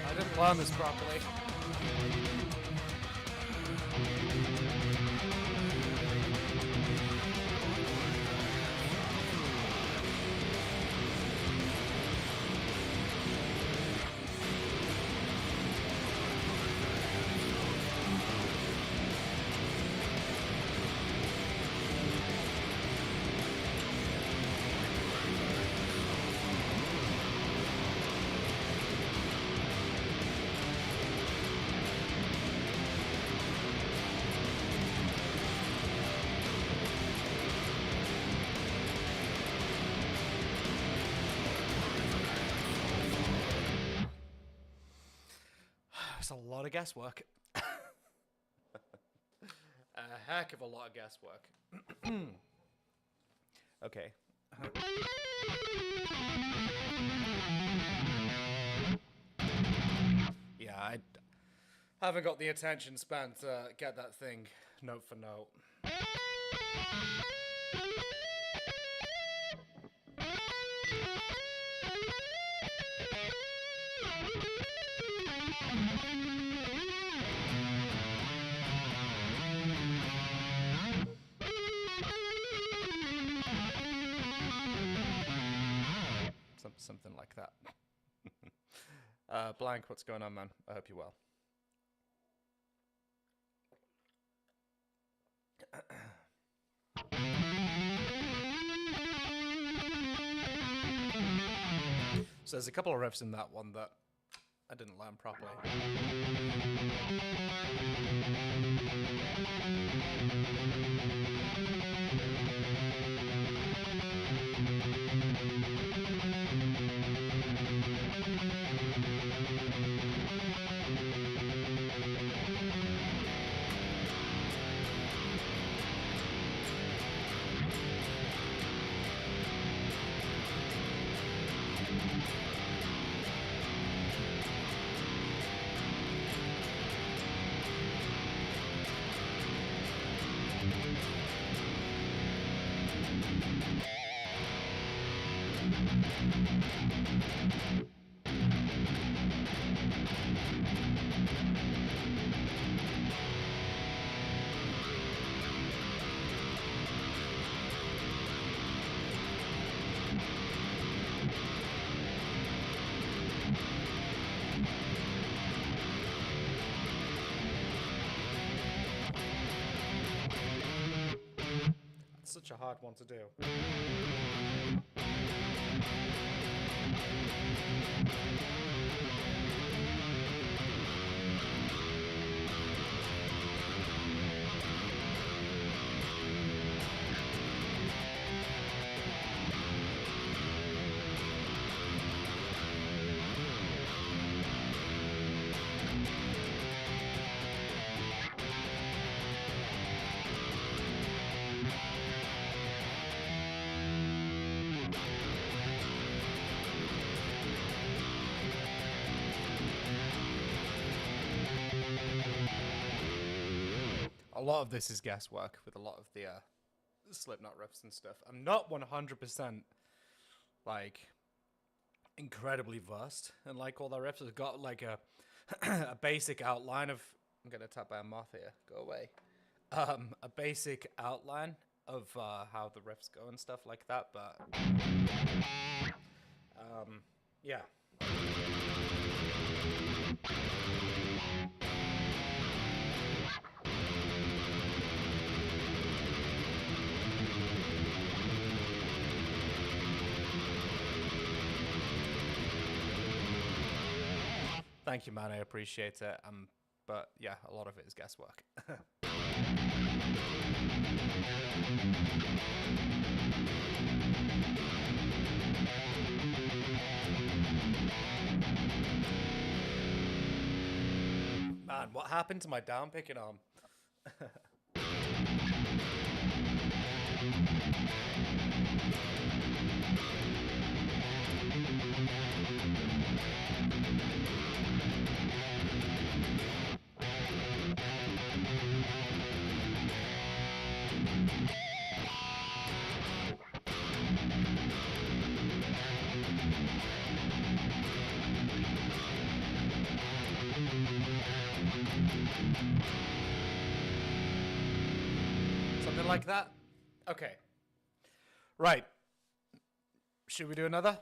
I didn't plan this properly. It's a lot of guesswork. A heck of a lot of guesswork. Okay. Yeah, Haven't got the attention span to get that thing note for note. Something like that. Blank, what's going on, man? I hope you're well. So there's a couple of riffs in that one that I didn't learn properly. Such a hard one to do. A lot of this is guesswork with a lot of the Slipknot riffs and stuff. I'm not 100% like incredibly versed in like all the riffs. I've got like a a basic outline of. I'm getting attacked by a moth here. Go away. A basic outline of how the riffs go and stuff like that, but yeah. Thank you, man. I appreciate it. But yeah, a lot of it is guesswork. Man, what happened to my down picking arm? Something like that? Okay. Right. Should we do another?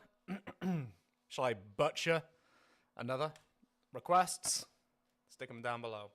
Shall I butcher another? Requests? Stick them down below.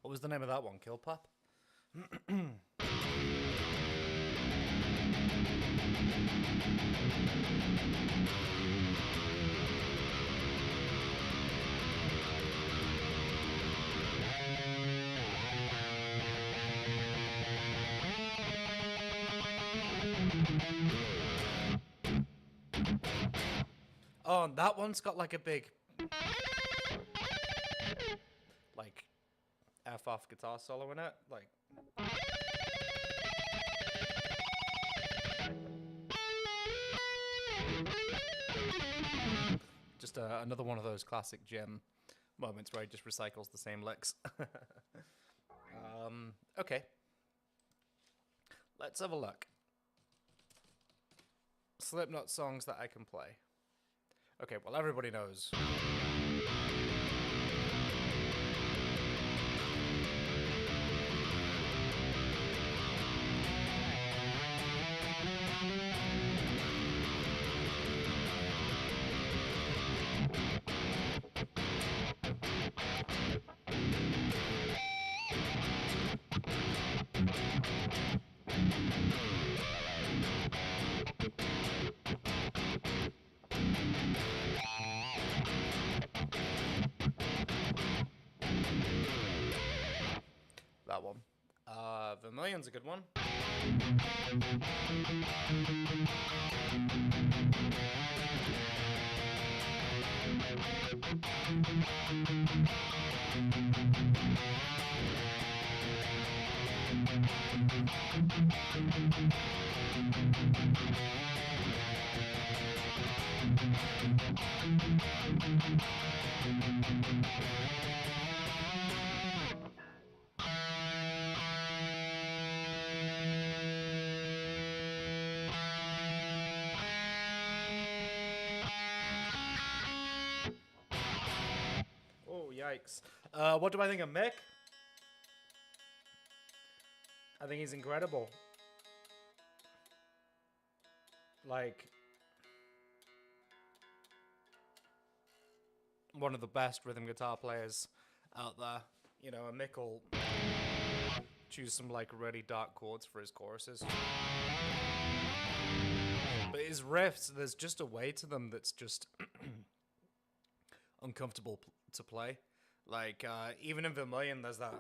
What was the name of that one? Kill Pup? Oh, and that one's got like a big, like, F off guitar solo in it. Like, just another one of those classic Jim moments where he just recycles the same licks. Okay. Let's have a look. Slipknot songs that I can play. Okay, well, everybody knows. That one. Vermilion's a good one. Oh, yikes. What do I think of Mick? I think he's incredible. Like, one of the best rhythm guitar players out there. You know, and Mick will choose some, like, really dark chords for his choruses. But his riffs, there's just a way to them that's just uncomfortable to play. Like, even in Vermilion, there's that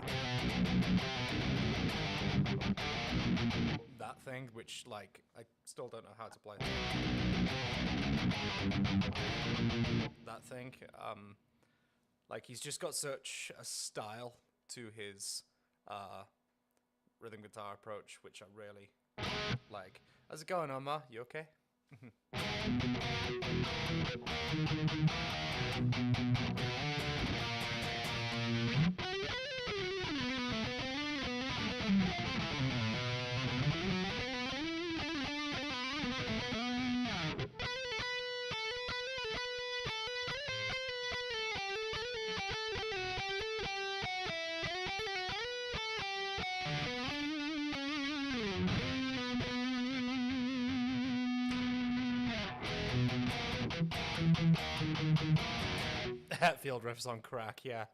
thing, which, like, I still don't know how to play. That thing, like, he's just got such a style to his rhythm guitar approach, which I really like. How's it going, Omar? You okay? Hatfield riffs on crack, yeah.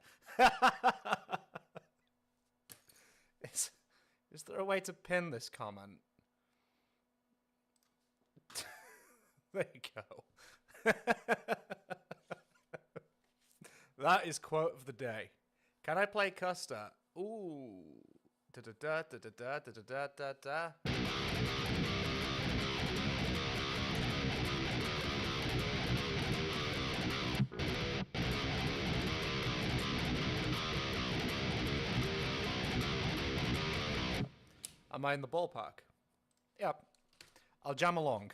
Is there a way to pin this comment? There you go. That is quote of the day. Can I play Custer? Ooh. Da da da da da da da da da. Am I in the ballpark? Yep. I'll jam along.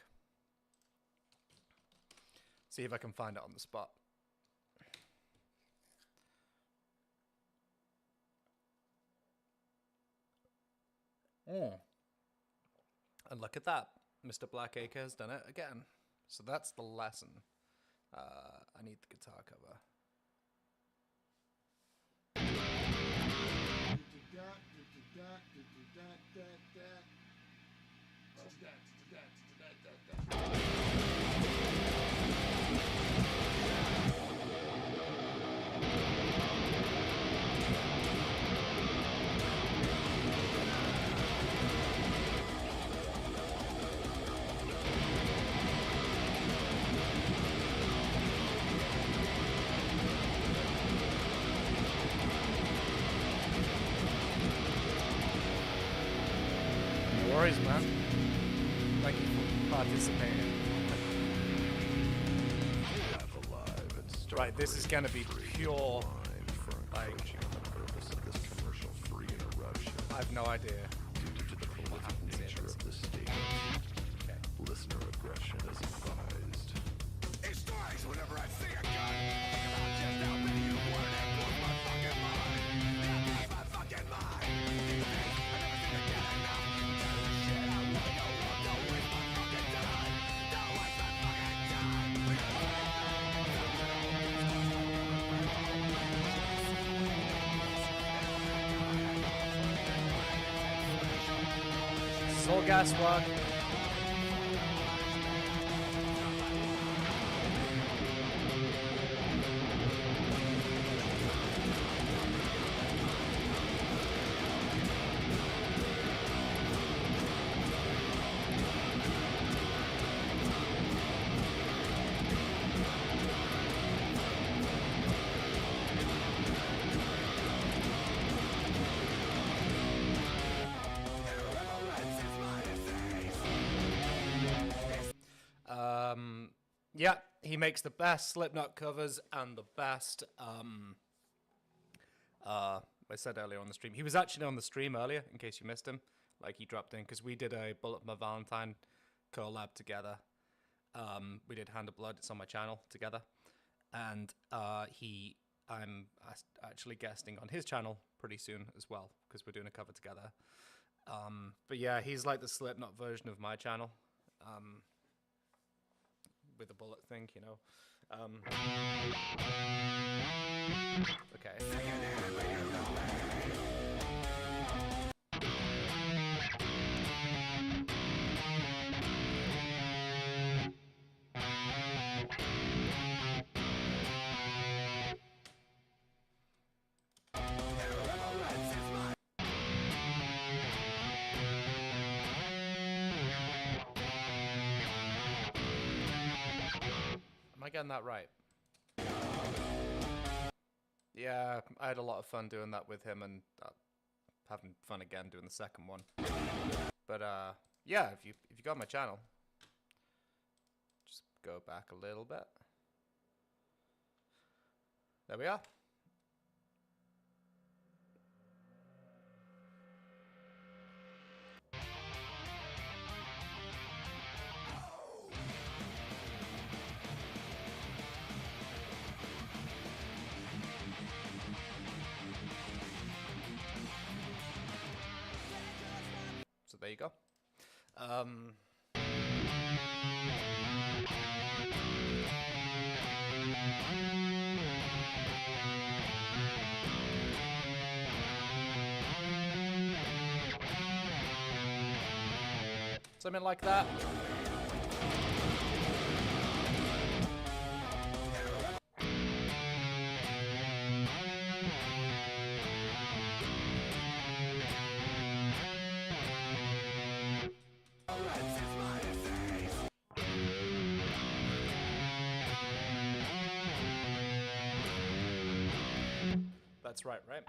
See if I can find it on the spot. Mm. And look at that. Mr. Blackacre has done it again. So that's the lesson. I need the guitar cover. No worries, man. Thank you for participating. Right, this is gonna be pure, like, I have no idea what happens here. Okay. Listener aggression is advised. It strikes whenever I see a gun. Think about just how many you were that blows my fucking mind. That blows my fucking mind. I never seem to get enough. Tell you shit, I really don't want to waste my fucking time. Don't waste my fucking time. Soul gas work. Yeah, he makes the best Slipknot covers and the best, I said earlier on the stream. He was actually on the stream earlier, in case you missed him. Like, he dropped in, because we did a Bullet My Valentine collab together. We did Hand of Blood, it's on my channel, together. And I'm actually guesting on his channel pretty soon as well, because we're doing a cover together. But yeah, he's like the Slipknot version of my channel. With the bullet thing, you know. Okay. Am I getting that right? Yeah, I had a lot of fun doing that with him, and having fun again doing the second one. But yeah, if you got my channel, just go back a little bit. There we are. So there you go. Something like that. That's right, right?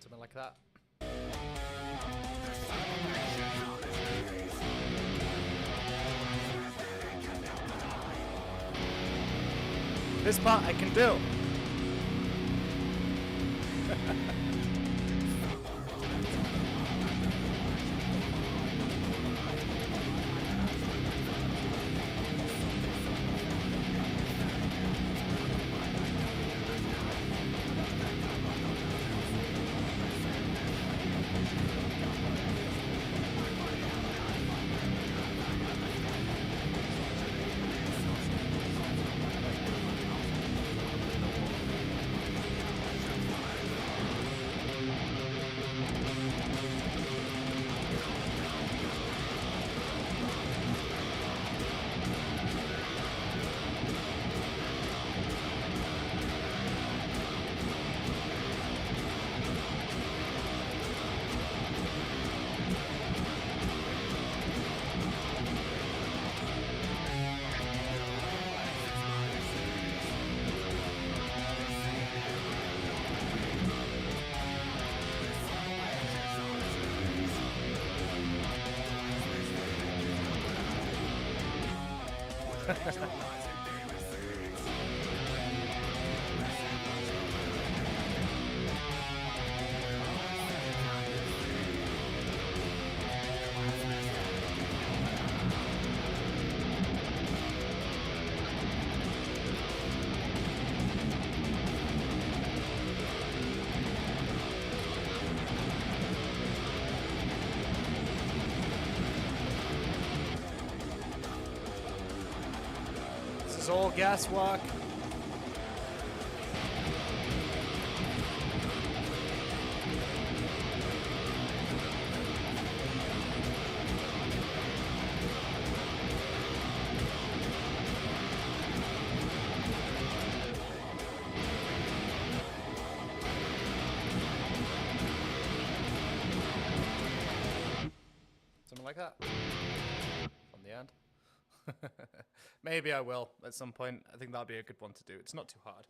Something like that. This part I can do. This is all gas work. Something like that. From the end. Maybe I will at some point. I think that'll be a good one to do. It's not too hard.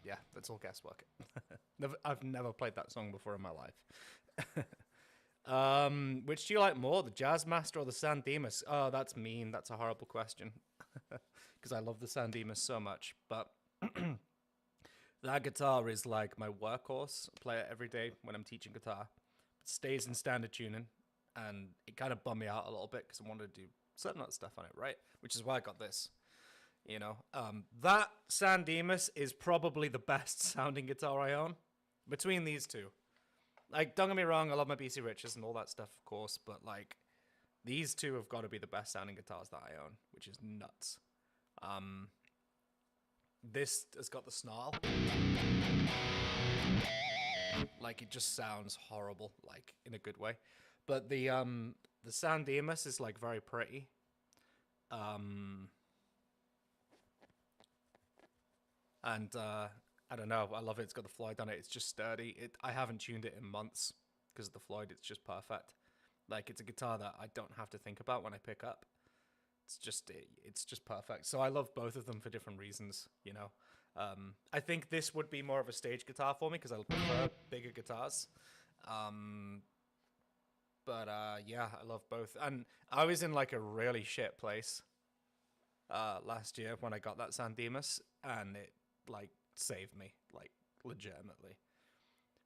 Yeah, that's all guesswork. I've never played that song before in my life. Which do you like more, the Jazz Master or the San Dimas? Oh, that's mean. That's a horrible question. Because I love the San Dimas so much. But that guitar is like my workhorse. I play it every day when I'm teaching guitar. It stays in standard tuning. And it kind of bummed me out a little bit because I wanted to do certain other stuff on it, right? Which is why I got this. You know, that San Dimas is probably the best sounding guitar I own. Between these two. Like, don't get me wrong, I love my BC Riches and all that stuff, of course, but, like, these two have got to be the best sounding guitars that I own, which is nuts. This has got the snarl. Like, it just sounds horrible, like, in a good way. But the San Dimas is, like, very pretty. And I don't know, I love it. It's got the Floyd on it. It's just sturdy. I haven't tuned it in months because of the Floyd. It's just perfect. Like, it's a guitar that I don't have to think about when I pick up. It's just perfect. So I love both of them for different reasons, you know. I think this would be more of a stage guitar for me because I prefer bigger guitars. But yeah, I love both. And I was in like a really shit place last year when I got that San Dimas, and it like saved me, like legitimately.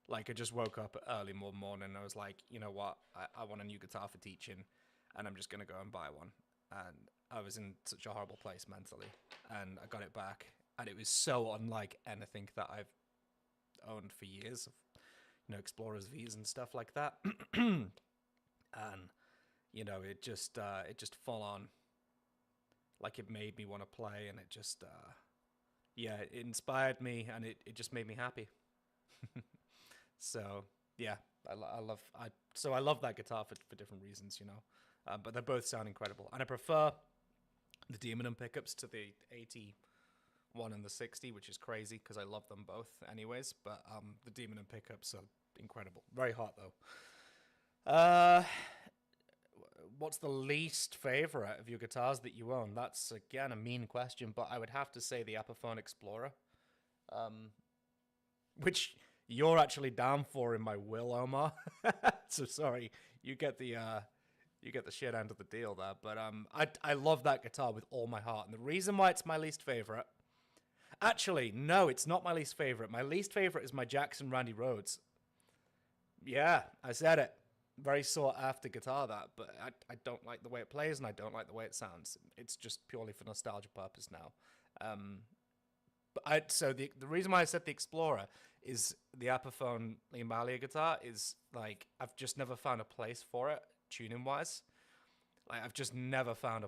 Like, I just woke up early one morning and I was like, you know what, I want a new guitar for teaching, and I'm just gonna go and buy one. And I was in such a horrible place mentally, and I got it back, and it was so unlike anything that I've owned for years of, you know, Explorers V's and stuff like that. And you know, it just full on, like, it made me want to play, and it just yeah, it inspired me, and it just made me happy. So yeah, I love that guitar for different reasons, you know. But they both sound incredible, and I prefer the Demon and pickups to the 81 and the 60, which is crazy because I love them both anyways. But the Demon and pickups are incredible. Very hot though. what's the least favorite of your guitars that you own? That's again a mean question, but I would have to say the Epiphone Explorer, which you're actually down for in my will, Omar. So sorry, you get the shit end of the deal there. But I love that guitar with all my heart, and the reason why it's my least favorite. Actually, no, it's not my least favorite. My least favorite is my Jackson Randy Rhodes. Yeah, I said it. Very sought after guitar, that, but I don't like the way it plays and I don't like the way it sounds. It's just purely for nostalgia purpose now. So the reason why I said the Explorer is the Epiphone Limalia guitar is like I've just never found a place for it tuning wise. Like I've just never found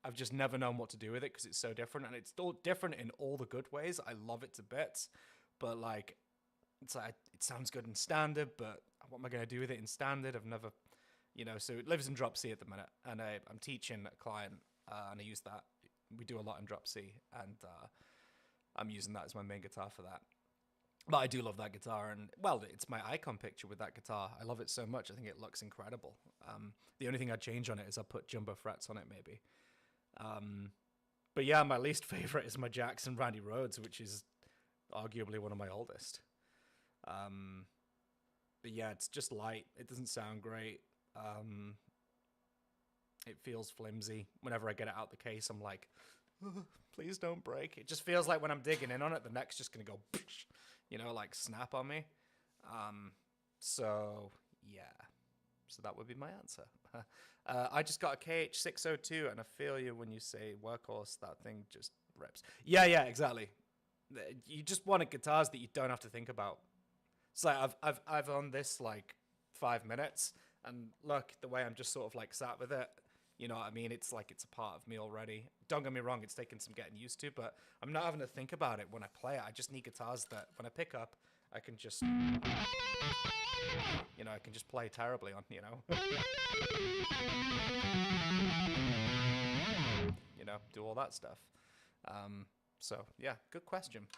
I've just never known what to do with it because it's so different, and it's all different in all the good ways. I love it to bits, but like it's like it sounds good in standard, but what am I going to do with it in standard? I've never, so it lives in drop C at the minute, and I'm teaching a client, and I use that. We do a lot in drop C, and I'm using that as my main guitar for that. But I do love that guitar, and well, it's my icon picture with that guitar. I love it so much. I think it looks incredible. The only thing I'd change on it is I put jumbo frets on it, maybe. But yeah, my least favorite is my Jackson Randy Rhodes, which is arguably one of my oldest. But yeah, it's just light. It doesn't sound great. It feels flimsy. Whenever I get it out the case, I'm like, oh, please don't break. It just feels like when I'm digging in on it, the neck's just going to go, like snap on me. So yeah. So that would be my answer. I just got a KH602, and I feel you when you say workhorse. That thing just rips. Yeah, exactly. You just wanted guitars that you don't have to think about. It's like I've on this like 5 minutes, and look, the way I'm just sort of like sat with it, you know what I mean? It's like it's a part of me already. Don't get me wrong, it's taken some getting used to, but I'm not having to think about it when I play it. I just need guitars that when I pick up, I can just, I can just play terribly on, do all that stuff. So yeah, good question.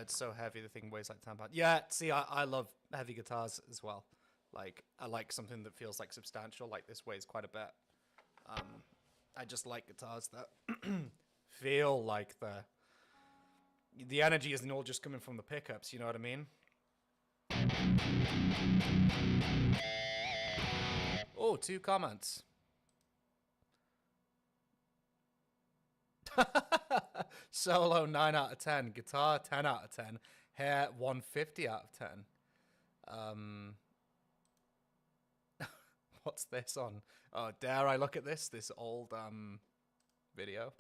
It's so heavy, the thing weighs like 10 pounds. Yeah, see, I love heavy guitars as well. Like, I like something that feels like substantial, like this weighs quite a bit. I just like guitars that feel like the energy isn't all just coming from the pickups, you know what I mean? Oh, 2 comments. Solo 9 out of 10, guitar 10 out of 10, hair 150 out of 10. What's this on? Oh, dare I look at this old video?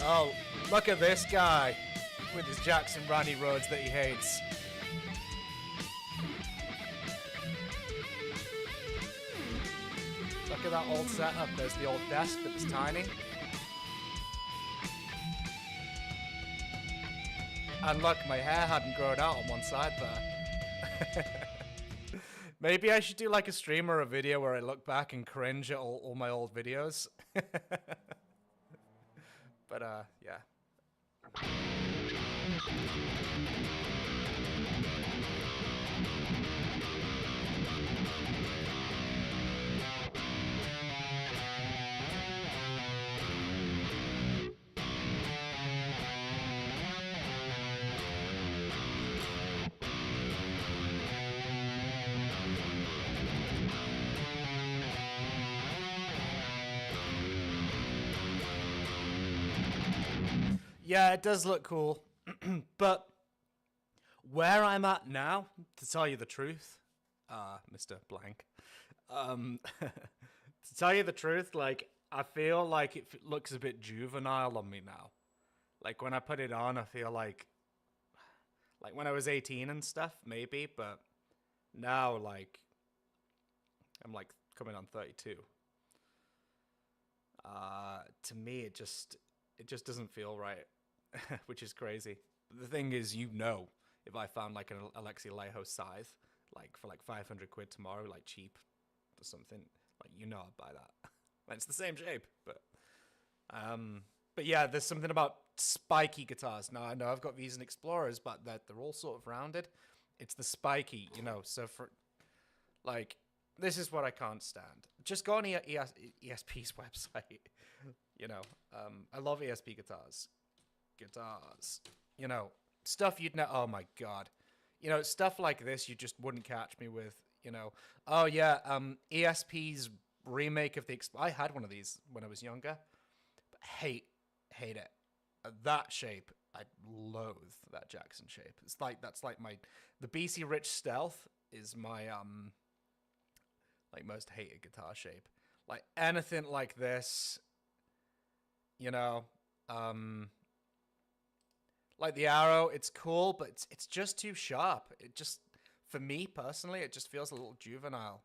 Oh, look at this guy with his Jackson Randy Rhodes that he hates. Look at that old setup. There's the old desk that was tiny. And look, my hair hadn't grown out on one side there. Maybe I should do like a stream or a video where I look back and cringe at all my old videos. But, yeah. Yeah, it does look cool. But where I'm at now, to tell you the truth, Mr. Blank, to tell you the truth, like, I feel like it looks a bit juvenile on me now. Like, when I put it on, I feel like when I was 18 and stuff, maybe, but now, like, I'm like coming on 32. To me, it just doesn't feel right, which is crazy. But the thing is, if I found like an Alexi Laiho scythe, like for like 500 quid tomorrow, like cheap or something, like I'd buy that. And it's the same shape, but yeah, there's something about spiky guitars. Now I know I've got these in Explorers, but they're all sort of rounded. It's the spiky, So for like, this is what I can't stand. Just go on ESP's website. I love ESP guitars. Stuff you'd know. Oh my god, stuff like this you just wouldn't catch me with. Oh yeah, ESP's remake of the. I had one of these when I was younger. But hate it. That shape, I loathe that Jackson shape. That's like the BC Rich Stealth is my like most hated guitar shape. Like anything like this, like the Arrow, it's cool, but it's just too sharp. It just, for me personally, it just feels a little juvenile.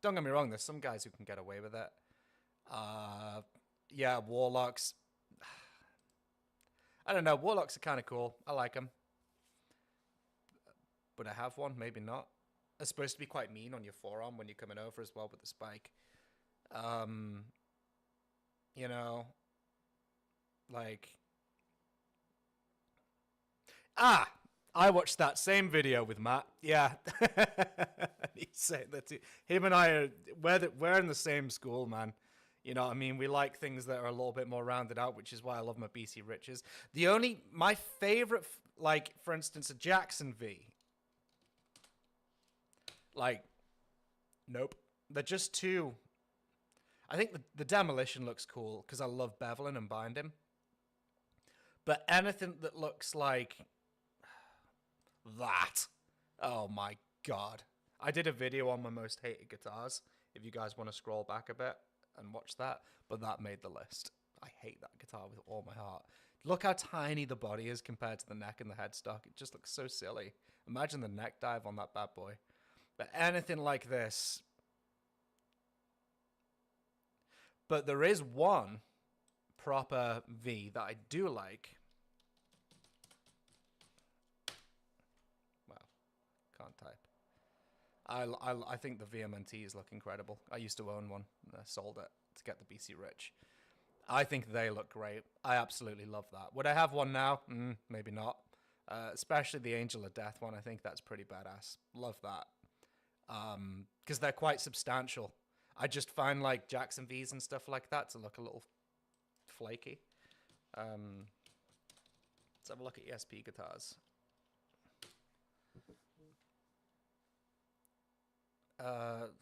Don't get me wrong, there's some guys who can get away with it. Yeah, Warlocks. I don't know, Warlocks are kind of cool. I like them. But I have one, maybe not. It's supposed to be quite mean on your forearm when you're coming over as well with the spike. Like... I watched that same video with Matt. Yeah. He's saying that him and I we're in the same school, man. You know what I mean? We like things that are a little bit more rounded out, which is why I love my BC Riches. My favorite, like, for instance, a Jackson V. Like, nope. They're just too... I think the Demolition looks cool because I love beveling and binding. But anything that looks like that, oh my god. I did a video on my most hated guitars, if you guys want to scroll back a bit and watch that, but that made the list. I hate that guitar with all my heart. Look how tiny the body is compared to the neck and the headstock. It just looks so silly. Imagine the neck dive on that bad boy. But anything like this. But there is one proper V that I do like. Well, can't type. I think the VMNTs look incredible. I used to own one. And I sold it to get the BC Rich. I think they look great. I absolutely love that. Would I have one now? Maybe not. Especially the Angel of Death one. I think that's pretty badass. Love that. Because they're quite substantial. I just find like Jackson V's and stuff like that to look a little flaky. Let's have a look at ESP guitars.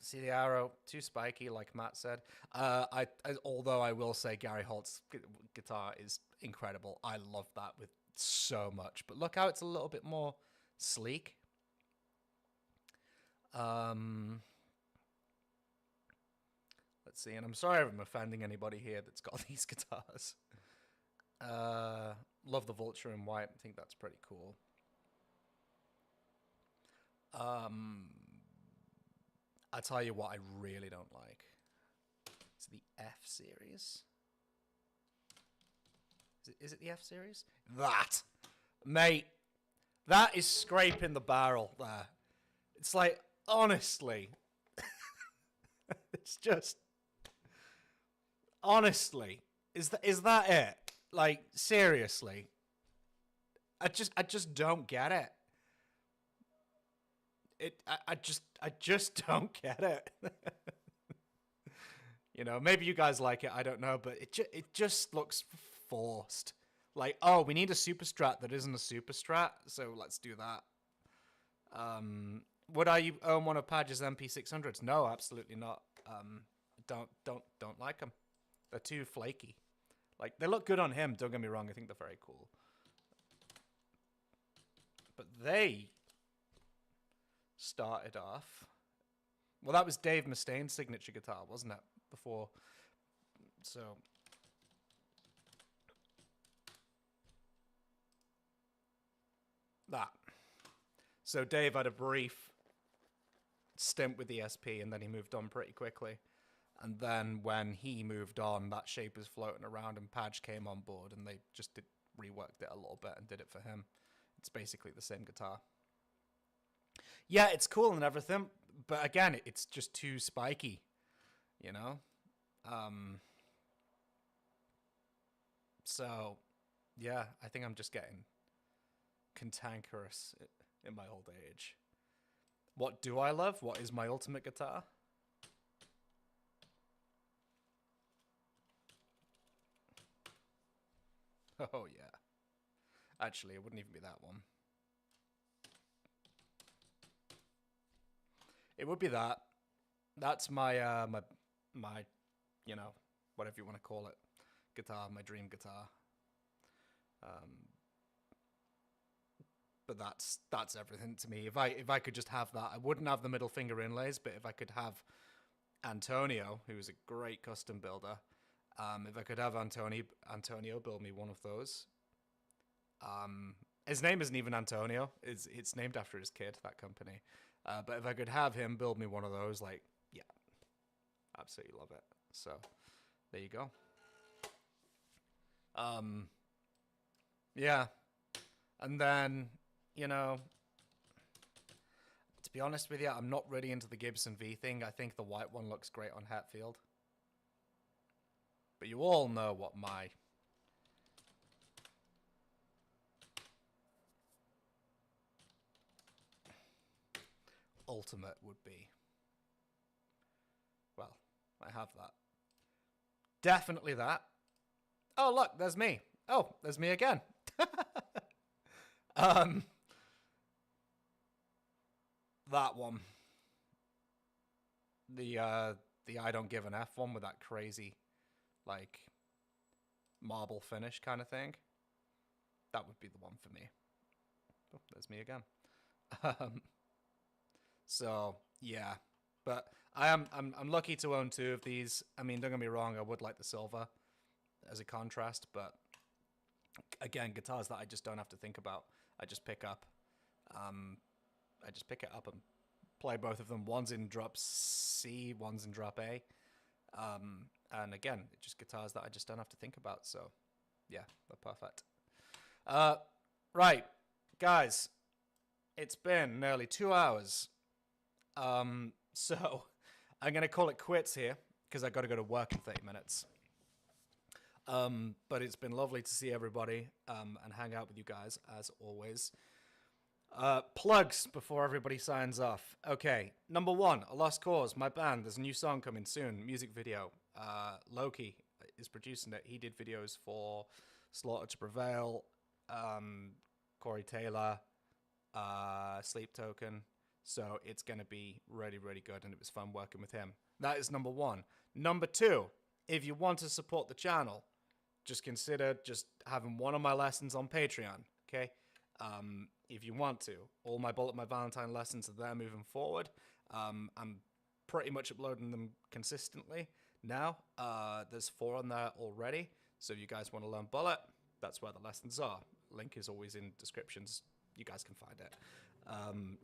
See the Arrow, too spiky, like Matt said. Although I will say Gary Holt's guitar is incredible. I love that with so much. But look how it's a little bit more sleek. Let's see, and I'm sorry if I'm offending anybody here that's got these guitars. Love the Vulture in white. I think that's pretty cool. I'll tell you what I really don't like. It's the F series. Is it the F series? That! Mate, that is scraping the barrel there. It's like, honestly. It's just... Honestly. Is that it? Like, seriously. I just don't get it. I just don't get it. You know, maybe you guys like it, I don't know, but it just looks forced. Like, oh, we need a super strat that isn't a super strat, so let's do that. Would I own one of Padge's MP600s? No, absolutely not. Don't like them. They're too flaky. Like, they look good on him, don't get me wrong, I think they're very cool. But they started off... Well, that was Dave Mustaine's signature guitar, wasn't it? Before. So... That. So Dave had a brief stint with ESP, and then he moved on pretty quickly. And then when he moved on, that shape was floating around, and Padge came on board, and they just reworked it a little bit and did it for him. It's basically the same guitar. Yeah, it's cool and everything, but again, it's just too spiky, you know? So, yeah, I think I'm just getting cantankerous in my old age. What do I love? What is my ultimate guitar? Oh, yeah. Actually, it wouldn't even be that one. It would be that. That's my, my, you know, whatever you want to call it, guitar, my dream guitar. But that's everything to me. If I could just have that, I wouldn't have the middle finger inlays, but if I could have Antonio, who's a great custom builder, if I could have Antonio build me one of those. His name isn't even Antonio. It's named after his kid, that company. But if I could have him build me one of those, like, yeah, absolutely love it. So, there you go. Yeah. And then, you know, to be honest with you, I'm not really into the Gibson V thing. I think the white one looks great on Hatfield. But you all know what my ultimate would be. Well, I have that. Definitely that. Oh, look, there's me. Oh, there's me again. That one. The I don't give an F one with that crazy, like, marble finish kind of thing. That would be the one for me. Oh, there's me again. So yeah, but I'm lucky to own two of these. I mean, don't get me wrong, I would like the silver as a contrast, but again, guitars that I just don't have to think about. I just pick up. I just pick it up and play both of them. One's in drop C, one's in drop A. And again, just guitars that I just don't have to think about. So yeah, they're perfect. Right, guys, it's been nearly 2 hours. So I'm going to call it quits here because I got to go to work in 30 minutes. But it's been lovely to see everybody and hang out with you guys as always. Plugs before everybody signs off. Okay, number one, A Lost Cause, my band. There's a new song coming soon, music video. Loki is producing it. He did videos for Slaughter to Prevail, Corey Taylor, Sleep Token. So it's going to be really, really good, and it was fun working with him. That is number one. Number two, if you want to support the channel, just consider just having one of my lessons on Patreon, okay? If you want to. All my Bullet My Valentine lessons are there moving forward. I'm pretty much uploading them consistently now. There's 4 on there already. So if you guys want to learn Bullet, that's where the lessons are. Link is always in descriptions. You guys can find it.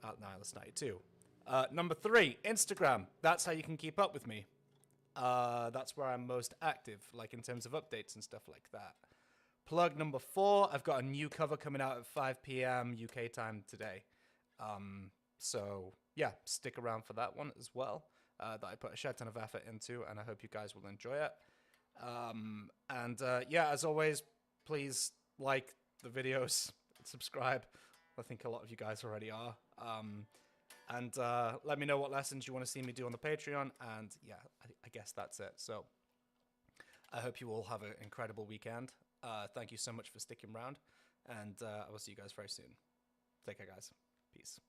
At Nihilist92. Number 3, Instagram. That's how you can keep up with me. That's where I'm most active, like in terms of updates and stuff like that. Plug number 4, I've got a new cover coming out at 5 p.m. UK time today. So, yeah, stick around for that one as well. That I put a shed ton of effort into, and I hope you guys will enjoy it. Yeah, as always, please like the videos, subscribe. I think a lot of you guys already are. Let me know what lessons you want to see me do on the Patreon. And yeah, I guess that's it. So I hope you all have an incredible weekend. Thank you so much for sticking around. And I will see you guys very soon. Take care, guys. Peace.